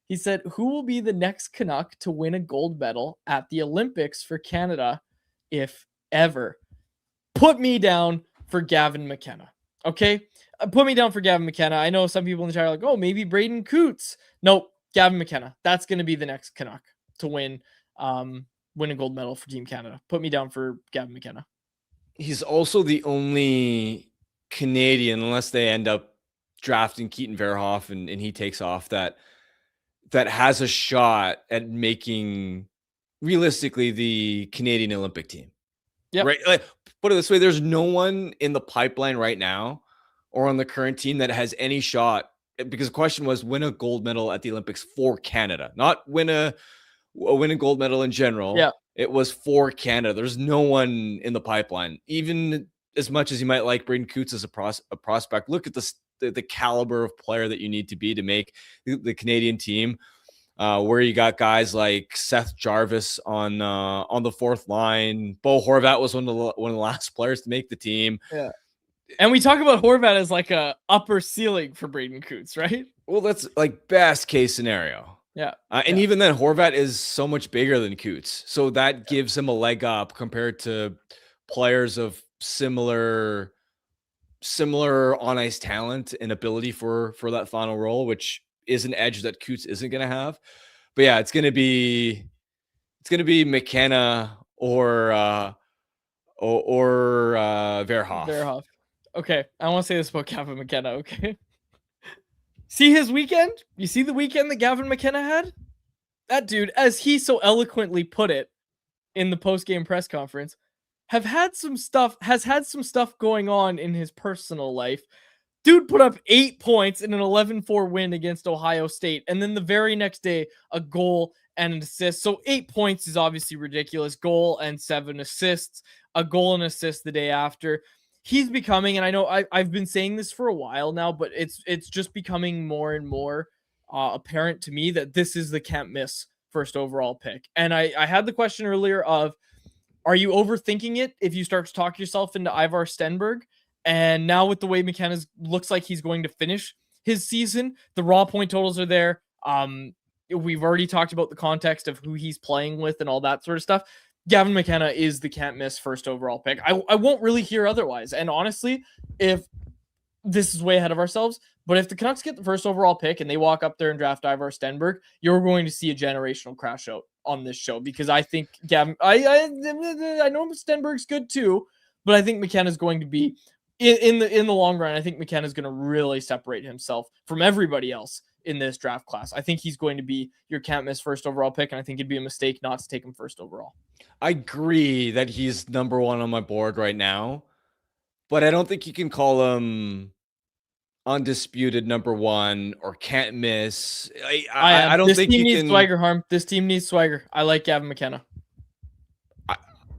He said, who will be the next Canuck to win a gold medal at the Olympics for Canada, if ever? Put me down for Gavin McKenna. Okay? Put me down for Gavin McKenna. I know some people in the chat are like, oh, maybe Braden Coots. Nope. Gavin McKenna. That's going to be the next Canuck to win a gold medal for Team Canada. Put me down for Gavin McKenna. He's also the only Canadian, unless they end up drafting Keaton Verhoff and he takes off, that has a shot at making realistically the Canadian Olympic team. Yeah. Right. Like, put it this way, there's no one in the pipeline right now or on the current team that has any shot, because the question was win a gold medal at the Olympics for Canada, not win a gold medal in general. Yeah. It was for Canada. There's no one in the pipeline. Even as much as you might like Braden Coots as a prospect, look at the caliber of player that you need to be to make the Canadian team, where you got guys like Seth Jarvis on the fourth line. Bo Horvat was one of the last players to make the team. Yeah. And we talk about Horvat as like a upper ceiling for Braden Coots, right? Well, that's like best case scenario. Yeah. And even then, Horvat is so much bigger than Coots. So that gives him a leg up compared to players of similar on ice talent and ability for that final role, which is an edge that Coots isn't going to have. But yeah, it's going to be McKenna or Verhoff. Verhoff. Okay. I want to say this about Gavin McKenna. Okay. See his weekend? You see the weekend that Gavin McKenna had? That dude, as he so eloquently put it in the post-game press conference, has had some stuff going on in his personal life. Dude put up 8 points in an 11-4 win against Ohio State, and then the very next day, a goal and an assist. So 8 points is obviously ridiculous. Goal and 7 assists. A goal and assist the day after. He's becoming, and I know I've been saying this for a while now, but it's just becoming more and more apparent to me that this is the can't miss first overall pick. And I had the question earlier of, are you overthinking it if you start to talk yourself into Ivar Stenberg? And now with the way McKenna looks like he's going to finish his season, the raw point totals are there. We've already talked about the context of who he's playing with and all that sort of stuff. Gavin McKenna is the can't miss first overall pick. I won't really hear otherwise. And honestly, if this is way ahead of ourselves, but if the Canucks get the first overall pick and they walk up there and draft Ivar Stenberg, you're going to see a generational crash out on this show, because I think Gavin, I know Stenberg's good too, but I think McKenna's going to be in the long run, I think McKenna's going to really separate himself from everybody else in this draft class. I think he's going to be your can't miss first overall pick, and I think it'd be a mistake not to take him first overall. I agree that he's number one on my board right now, but I don't think you can call him undisputed number one or can't miss. I don't think you can. Swagger, Harm. This team needs swagger. I like Gavin McKenna.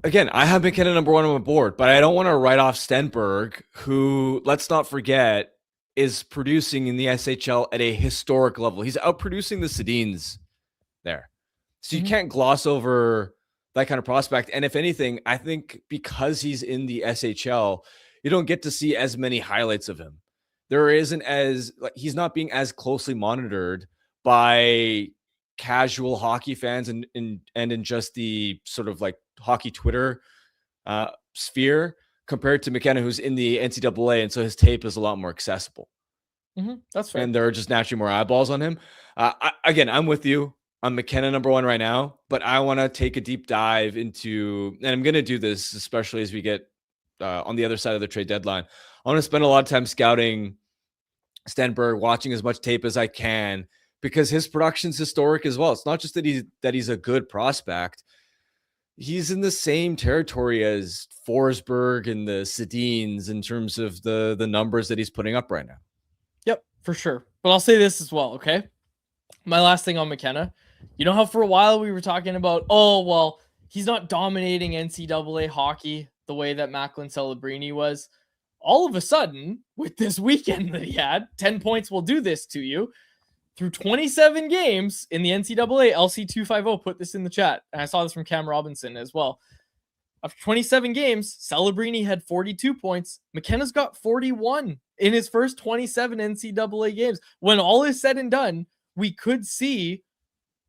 Again, I have McKenna number one on my board, but I don't want to write off Stenberg, who, let's not forget, is producing in the SHL at a historic level. He's outproducing the Sedins there. So you can't gloss over that kind of prospect. And if anything, I think because he's in the SHL, you don't get to see as many highlights of him. There isn't he's not being as closely monitored by casual hockey fans and in just the sort of like hockey Twitter sphere compared to McKenna, who's in the NCAA. And so his tape is a lot more accessible. That's fair. And there are just naturally more eyeballs on him. Again, I'm with you. I'm McKenna number one right now, but I want to take a deep dive into, and I'm going to do this, especially as we get on the other side of the trade deadline. I want to spend a lot of time scouting Stenberg, watching as much tape as I can, because his production's historic as well. It's not just that he's a good prospect. He's in the same territory as Forsberg and the Sedins in terms of the numbers that he's putting up right now. Yep, for sure. But I'll say this as well, okay? My last thing on McKenna, you know how for a while we were talking about, oh, well, he's not dominating NCAA hockey the way that Macklin Celebrini was. All of a sudden, with this weekend that he had, 10 points will do this to you. Through 27 games in the NCAA, LC250 put this in the chat. And I saw this from Cam Robinson as well. After 27 games, Celebrini had 42 points. McKenna's got 41 in his first 27 NCAA games. When all is said and done, we could see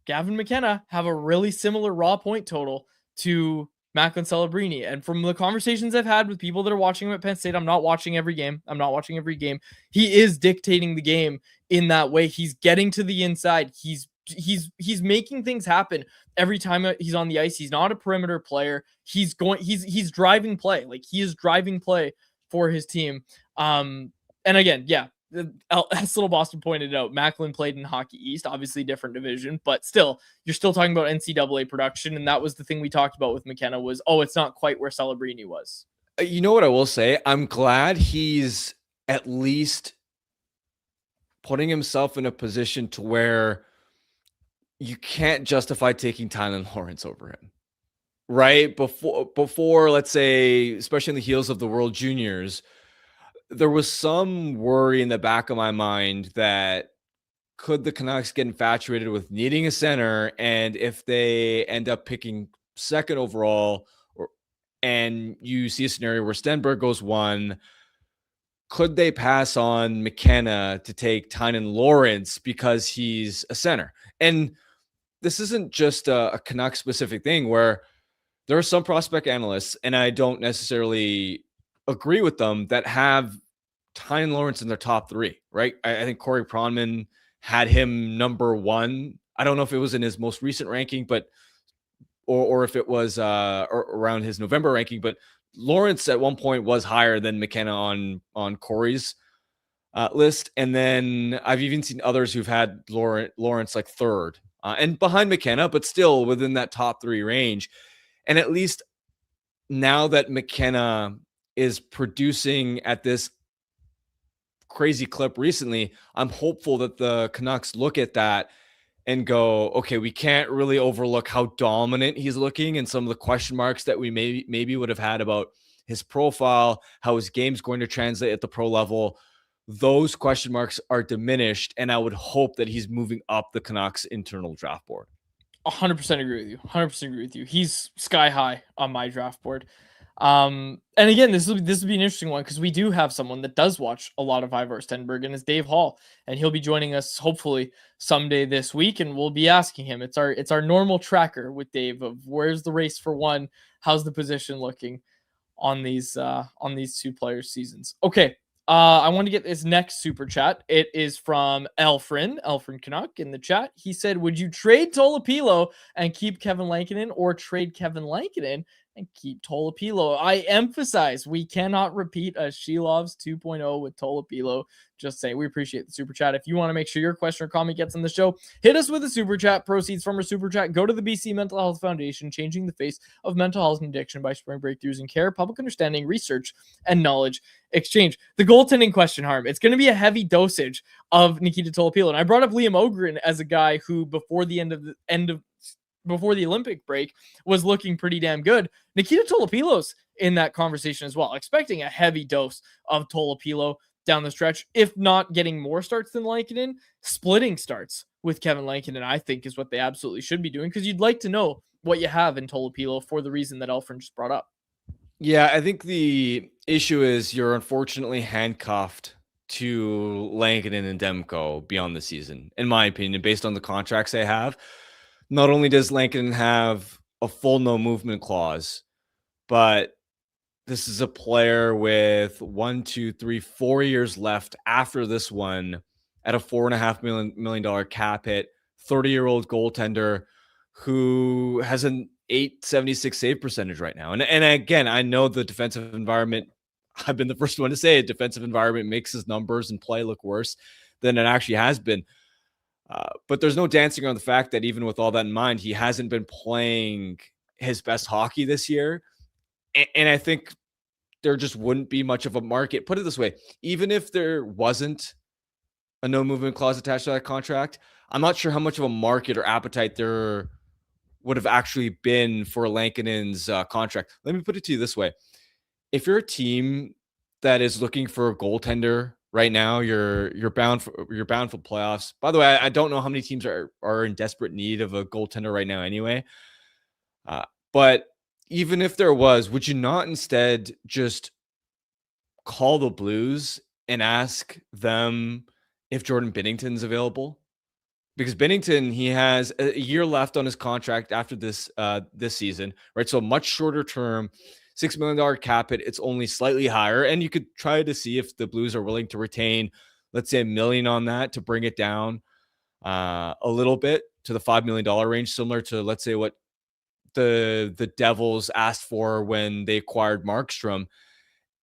Gavin McKenna have a really similar raw point total to Macklin Celebrini. And from the conversations I've had with people that are watching him at Penn State, I'm not watching every game. He is dictating the game in that way. He's getting to the inside. He's making things happen every time he's on the ice. He's not a perimeter player. He's driving play. Like, he is driving play for his team. And again, yeah, as Little Boston pointed out, Macklin played in Hockey East, obviously different division, but still, you're still talking about NCAA production. And that was the thing we talked about with McKenna was, it's not quite where Celebrini was. You know what I will say? I'm glad he's at least putting himself in a position to where you can't justify taking Tylen Lawrence over him, right? Before, let's say, especially in the heels of the World Juniors, there was some worry in the back of my mind that could the Canucks get infatuated with needing a center, and if they end up picking second overall, and you see a scenario where Stenberg goes one, could they pass on McKenna to take Tylen Lawrence because he's a center? And this isn't just a Canucks specific thing, where there are some prospect analysts, and I don't necessarily agree with them, that have Tylen Lawrence in their top three, right? I think Corey Pronman had him number one. I don't know if it was in his most recent ranking, but or if it was around his November ranking, but Lawrence at one point was higher than McKenna on Corey's list. And then I've even seen others who've had Lawrence like third and behind McKenna, but still within that top three range. And at least now that McKenna is producing at this crazy clip recently, I'm hopeful that the Canucks look at that and go, okay, we can't really overlook how dominant he's looking and some of the question marks that we maybe would have had about his profile, how his game's going to translate at the pro level. Those question marks are diminished, and I would hope that he's moving up the Canucks internal draft board. 100% agree with you. 100% agree with you. He's sky high on my draft board. And again, this will be an interesting one, because we do have someone that does watch a lot of Ivar Stenberg, and it's Dave Hall, and he'll be joining us hopefully someday this week, and we'll be asking him. It's our normal tracker with Dave of where's the race for one, how's the position looking on these two players' seasons. Okay, I want to get this next super chat. It is from Elfrin Canuck in the chat. He said, would you trade Tolopilo and keep Kevin Lankinen, or trade Kevin Lankinen and keep Tolopilo? I emphasize, we cannot repeat a Shelov's 2.0 with Tolopilo. Just say we appreciate the super chat. If you want to make sure your question or comment gets on the show, hit us with a super chat. Proceeds from our super chat go to the BC Mental Health Foundation, changing the face of mental health and addiction by spring breakthroughs in care, public understanding, research, and knowledge exchange. The goaltending question, Harm. It's going to be a heavy dosage of Nikita Tolopilo, and I brought up Liam Ogren as a guy who, before the before the Olympic break, was looking pretty damn good. Nikita Tolopilo's in that conversation as well, expecting a heavy dose of Tolopilo down the stretch, if not getting more starts than Lankinen, splitting starts with Kevin Lankinen, I think, is what they absolutely should be doing, because you'd like to know what you have in Tolopilo for the reason that Elfrin just brought up. Yeah, I think the issue is you're unfortunately handcuffed to Lankinen and Demko beyond the season, in my opinion, based on the contracts they have. Not only does Lankinen have a full no movement clause, but this is a player with 4 years left after this one at a $4.5 million cap hit, 30-year-old goaltender who has an .876 save percentage right now. And again, I know the defensive environment, I've been the first one to say it, defensive environment makes his numbers and play look worse than it actually has been. But there's no dancing around the fact that even with all that in mind, he hasn't been playing his best hockey this year. And I think there just wouldn't be much of a market. Put it this way, even if there wasn't a no movement clause attached to that contract, I'm not sure how much of a market or appetite there would have actually been for Lankinen's contract. Let me put it to you this way. If you're a team that is looking for a goaltender right now, you're bound for playoffs. By the way, I don't know how many teams are in desperate need of a goaltender right now anyway. But even if there was, would you not instead just call the Blues and ask them if Jordan Binnington's available? Because Binnington, he has a year left on his contract after this season, right? So much shorter term, $6 million cap hit. It's only slightly higher. And you could try to see if the Blues are willing to retain, let's say, $1 million on that to bring it down a little bit to the $5 million range, similar to, let's say, what the Devils asked for when they acquired Markstrom.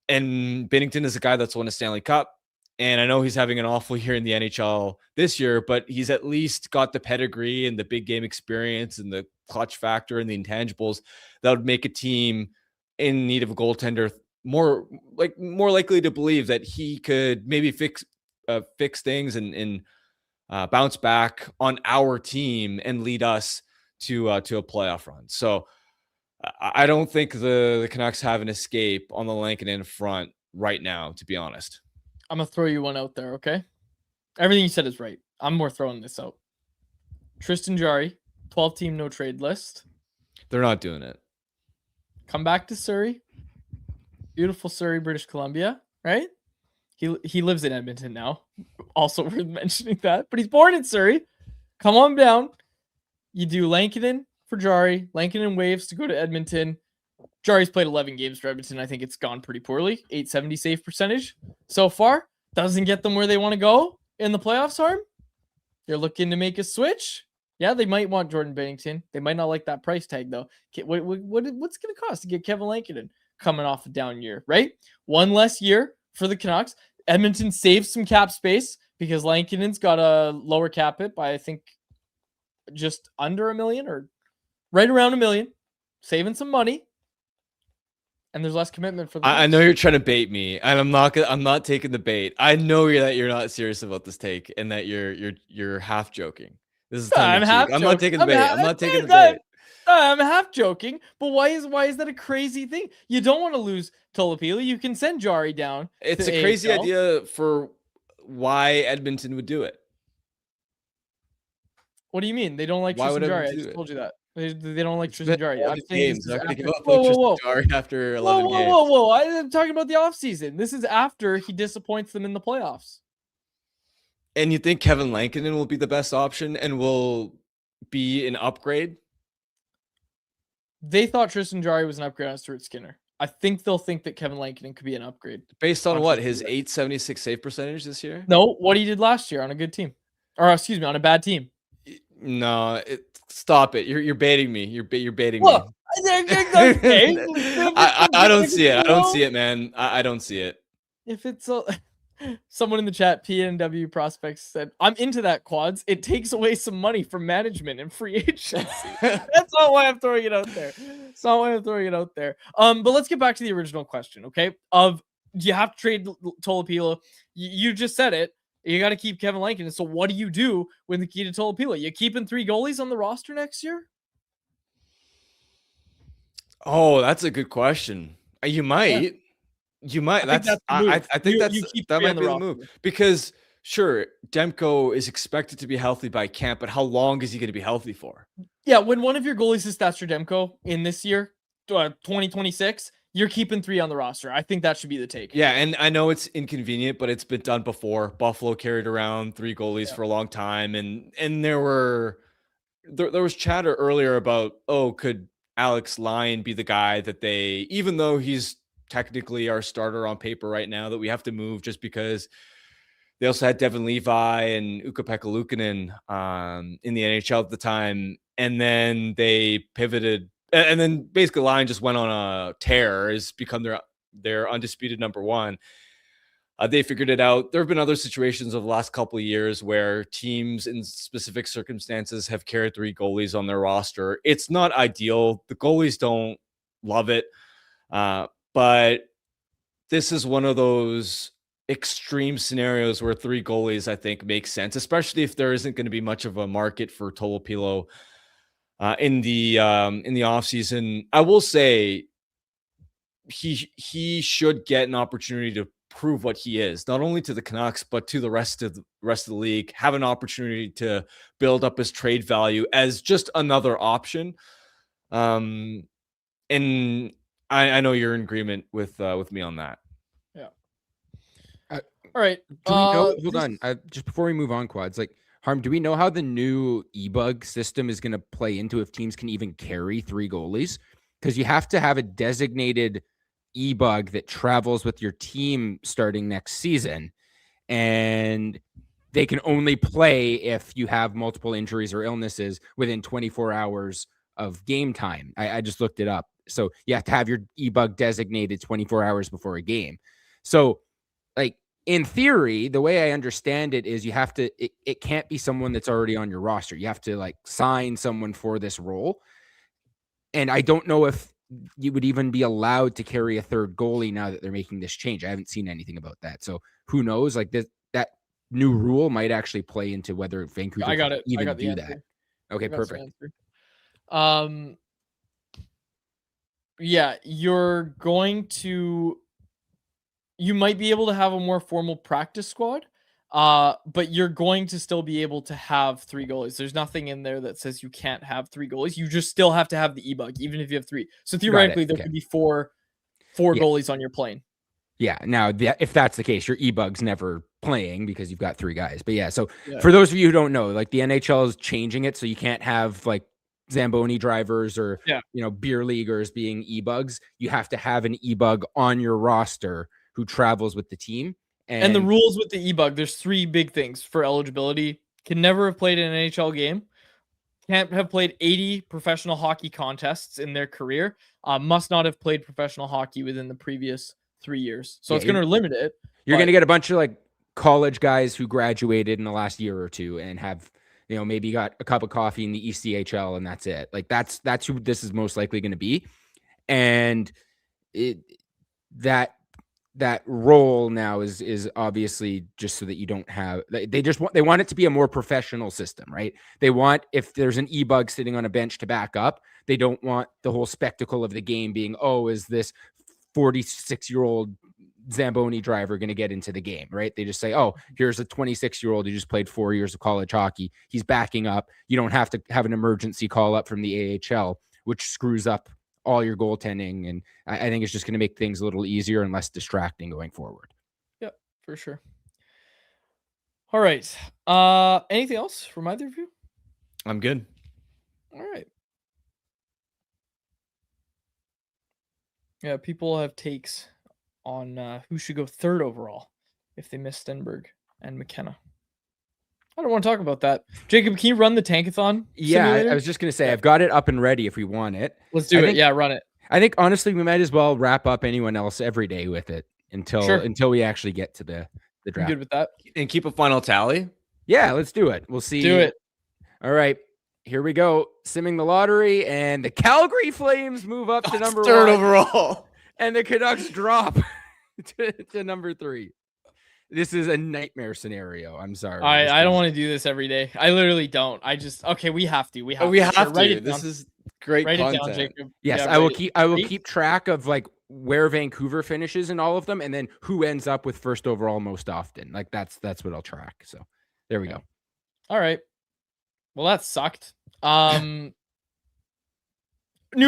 And Binnington is a guy that's won a Stanley Cup. And I know he's having an awful year in the NHL this year, but he's at least got the pedigree and the big game experience and the clutch factor and the intangibles that would make a team in need of a goaltender more likely to believe that he could maybe fix things and bounce back on our team and lead us to a playoff run. So I don't think the Canucks have an escape on the Lankinen front right now, to be honest. I'm going to throw you one out there, okay? Everything you said is right. I'm more throwing this out. Tristan Jarry, 12-team no-trade list. They're not doing it. Come back to Surrey. Beautiful Surrey, British Columbia, right? He lives in Edmonton now. Also worth mentioning that. But he's born in Surrey. Come on down. You do Lankinen for Jarry. Lankinen waves to go to Edmonton. Jarry's played 11 games for Edmonton. I think it's gone pretty poorly. .870 save percentage so far. Doesn't get them where they want to go in the playoffs, Harm. They're looking to make a switch. Yeah, they might want Jordan Binnington. They might not like that price tag, though. What's it going to cost to get Kevin Lankinen coming off a down year, right? One less year for the Canucks. Edmonton saves some cap space because Lankinen's got a lower cap hit by, I think, just under $1 million or right around $1 million. Saving some money. And there's less commitment for the I know you're trying to bait me, and I'm not taking the bait. I know that you're not serious about this take, and that you're half joking. This is I'm not taking the bait. I'm not taking the bait. I'm half joking, but why is that a crazy thing? You don't want to lose Tolopilo. You can send Jarry down. It's a crazy idea for why Edmonton would do it. What do you mean? They don't like Tristan Jarry. I just told you that. They don't like Tristan Jarry. I'm saying not going to give up on Tristan Jarry after 11 games. Whoa. I'm talking about the offseason. This is after he disappoints them in the playoffs. And you think Kevin Lankinen will be the best option and will be an upgrade? They thought Tristan Jarry was an upgrade on Stuart Skinner. I think they'll think that Kevin Lankinen could be an upgrade. Based on what? His .876 save percentage this year? No, what he did last year on a good team. Or excuse me, on a bad team. No, stop it. You're baiting me. You're baiting Look, me. I don't see it. I don't see it, man. I don't see it. If it's someone in the chat, PNW Prospects said, I'm into that, Quads. It takes away some money from management and free agency. That's not why I'm throwing it out there. That's not why I'm throwing it out there. But let's get back to the original question, okay? Do you have to trade Tolopilo? You just said it. You got to keep Kevin Lankinen. So what do you do with Nikita Tolopilo? You keeping 3 goalies on the roster next year? Oh, that's a good question. You might. Yeah. You might. I think that might be the move. Because sure, Demko is expected to be healthy by camp, but how long is he going to be healthy for? Yeah, when one of your goalies is Dasher Demko in this year, 2026, you're keeping 3 on the roster. I think that should be the take. Yeah, and I know it's inconvenient, but it's been done before. Buffalo carried around 3 goalies for a long time, and there was chatter earlier about, could Alex Lyon be the guy that they, even though he's technically our starter on paper right now, that we have to move just because they also had Devin Levi and Ukko-Pekka Luukkonen in the NHL at the time, and then they pivoted. And then basically Lyon just went on a tear, has become their undisputed number 1. They figured it out. There have been other situations of the last couple of years where teams in specific circumstances have carried 3 goalies on their roster. It's not ideal. The goalies don't love it. But this is one of those extreme scenarios where 3 goalies, I think, makes sense, especially if there isn't going to be much of a market for Tolopilo in the offseason. I will say he should get an opportunity to prove what he is, not only to the Canucks, but to the rest of the league, have an opportunity to build up his trade value as just another option. And I know you're in agreement with me on that. Yeah. All right. Do we know, hold on. Just before we move on, Quads, like, Harm, do we know how the new e-bug system is going to play into if teams can even carry 3 goalies? Because you have to have a designated e-bug that travels with your team starting next season, and they can only play if you have multiple injuries or illnesses within 24 hours of game time. I just looked it up. So you have to have your e-bug designated 24 hours before a game. So, like, in theory, the way I understand it is you have to, it can't be someone that's already on your roster. You have to, like, sign someone for this role. And I don't know if you would even be allowed to carry a 3rd goalie now that they're making this change. I haven't seen anything about that. So who knows? Like, that new rule might actually play into whether Vancouver can even do that. Okay, perfect. Yeah, you might be able to have a more formal practice squad, but you're going to still be able to have 3 goalies. There's nothing in there that says you can't have 3 goalies. You just still have to have the e-bug, even if you have 3. So theoretically, there could be four goalies on your plane. Yeah. Now, if that's the case, your e-bug's never playing because you've got 3 guys. But yeah, so for those of you who don't know, like, the NHL is changing it so you can't have, like, Zamboni drivers or beer leaguers being e-bugs. You have to have an e-bug on your roster who travels with the team. And the rules with the e-bug, there's 3 big things for eligibility. Can never have played an NHL game. Can't have played 80 professional hockey contests in their career. Must not have played professional hockey within the previous 3 years. So it's going to limit it. You're going to get a bunch of, like, college guys who graduated in the last year or 2 and have, maybe got a cup of coffee in the ECHL and that's it. Like, that's who this is most likely going to be. And that role now is obviously just so that you don't have, they want it to be a more professional system, right? They want, if there's an e-bug sitting on a bench to back up, they don't want the whole spectacle of the game being, is this 46-year-old Zamboni driver going to get into the game, right? They just say, here's a 26-year-old who just played 4 years of college hockey. He's backing up. You don't have to have an emergency call up from the AHL, which screws up all your goaltending. And I think it's just going to make things a little easier and less distracting going forward. Yep, for sure. All right. Anything else from either of you? I'm good. All right. Yeah, people have takes on who should go third overall if they miss Stenberg and McKenna. I don't want to talk about that. Jacob, can you run the Tankathon simulator? I was just gonna say I've got it up and ready if we want it. Let's do it. Yeah, run it. I think honestly we might as well wrap up anyone else every day with it until we actually get to the draft. I'm good with that. And keep a final tally. Yeah, let's do it. We'll see. Do it. All right. Here we go. Simming the lottery, and the Calgary Flames move up to number third 1 overall. And the Canucks drop to number 3. This is a nightmare scenario. I'm sorry. I don't want to do this every day. I literally don't. We have to. We have to. This is great content. It down, Jacob. Yes, I will keep track of like where Vancouver finishes in all of them, and then who ends up with first overall most often. Like that's what I'll track. So there we go. All right. Well, that sucked. New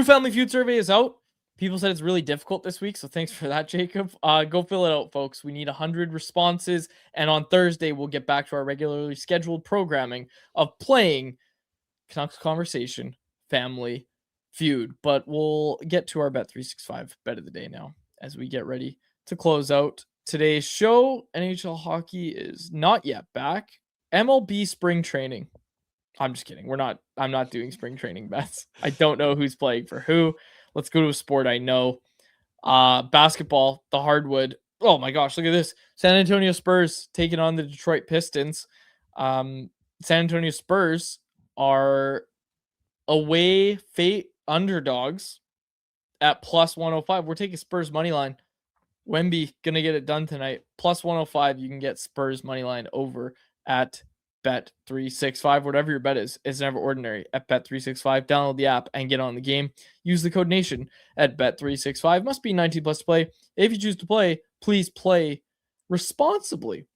Family Feud survey is out. People said it's really difficult this week, so thanks for that, Jacob. Go fill it out, folks. We need 100 responses, and on Thursday, we'll get back to our regularly scheduled programming of playing Canucks Conversation Family Feud. But we'll get to our Bet365 bet of the day now as we get ready to close out today's show. NHL hockey is not yet back. MLB spring training. I'm just kidding. I'm not doing spring training bets. I don't know who's playing for who. Let's go to a sport I know. Basketball, the hardwood. Oh my gosh, look at this. San Antonio Spurs taking on the Detroit Pistons. San Antonio Spurs are away fate underdogs at plus 105. We're taking Spurs money line. Wemby gonna get it done tonight. Plus 105. You can get Spurs money line over at Bet365. Whatever your bet is, it's never ordinary at Bet365. Download the app and get on the game. Use the code NATION at Bet365. Must be 19 plus to play. If you choose to play, please play responsibly.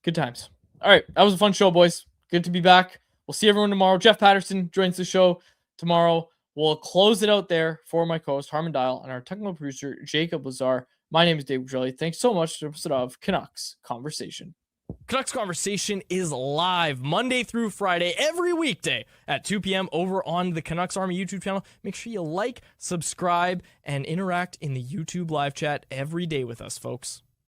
Good times. All right, that was a fun show, boys. Good to be back. We'll see everyone tomorrow. Jeff Patterson joins the show tomorrow. We'll close it out there for my co-host Harmon Dial and our technical producer Jacob Lazar. My name is Dave Woodrelli. Thanks so much to the episode of Canucks Conversation. Canucks Conversation is live Monday through Friday, every weekday at 2 p.m. over on the Canucks Army YouTube channel. Make sure you like, subscribe, and interact in the YouTube live chat every day with us, folks.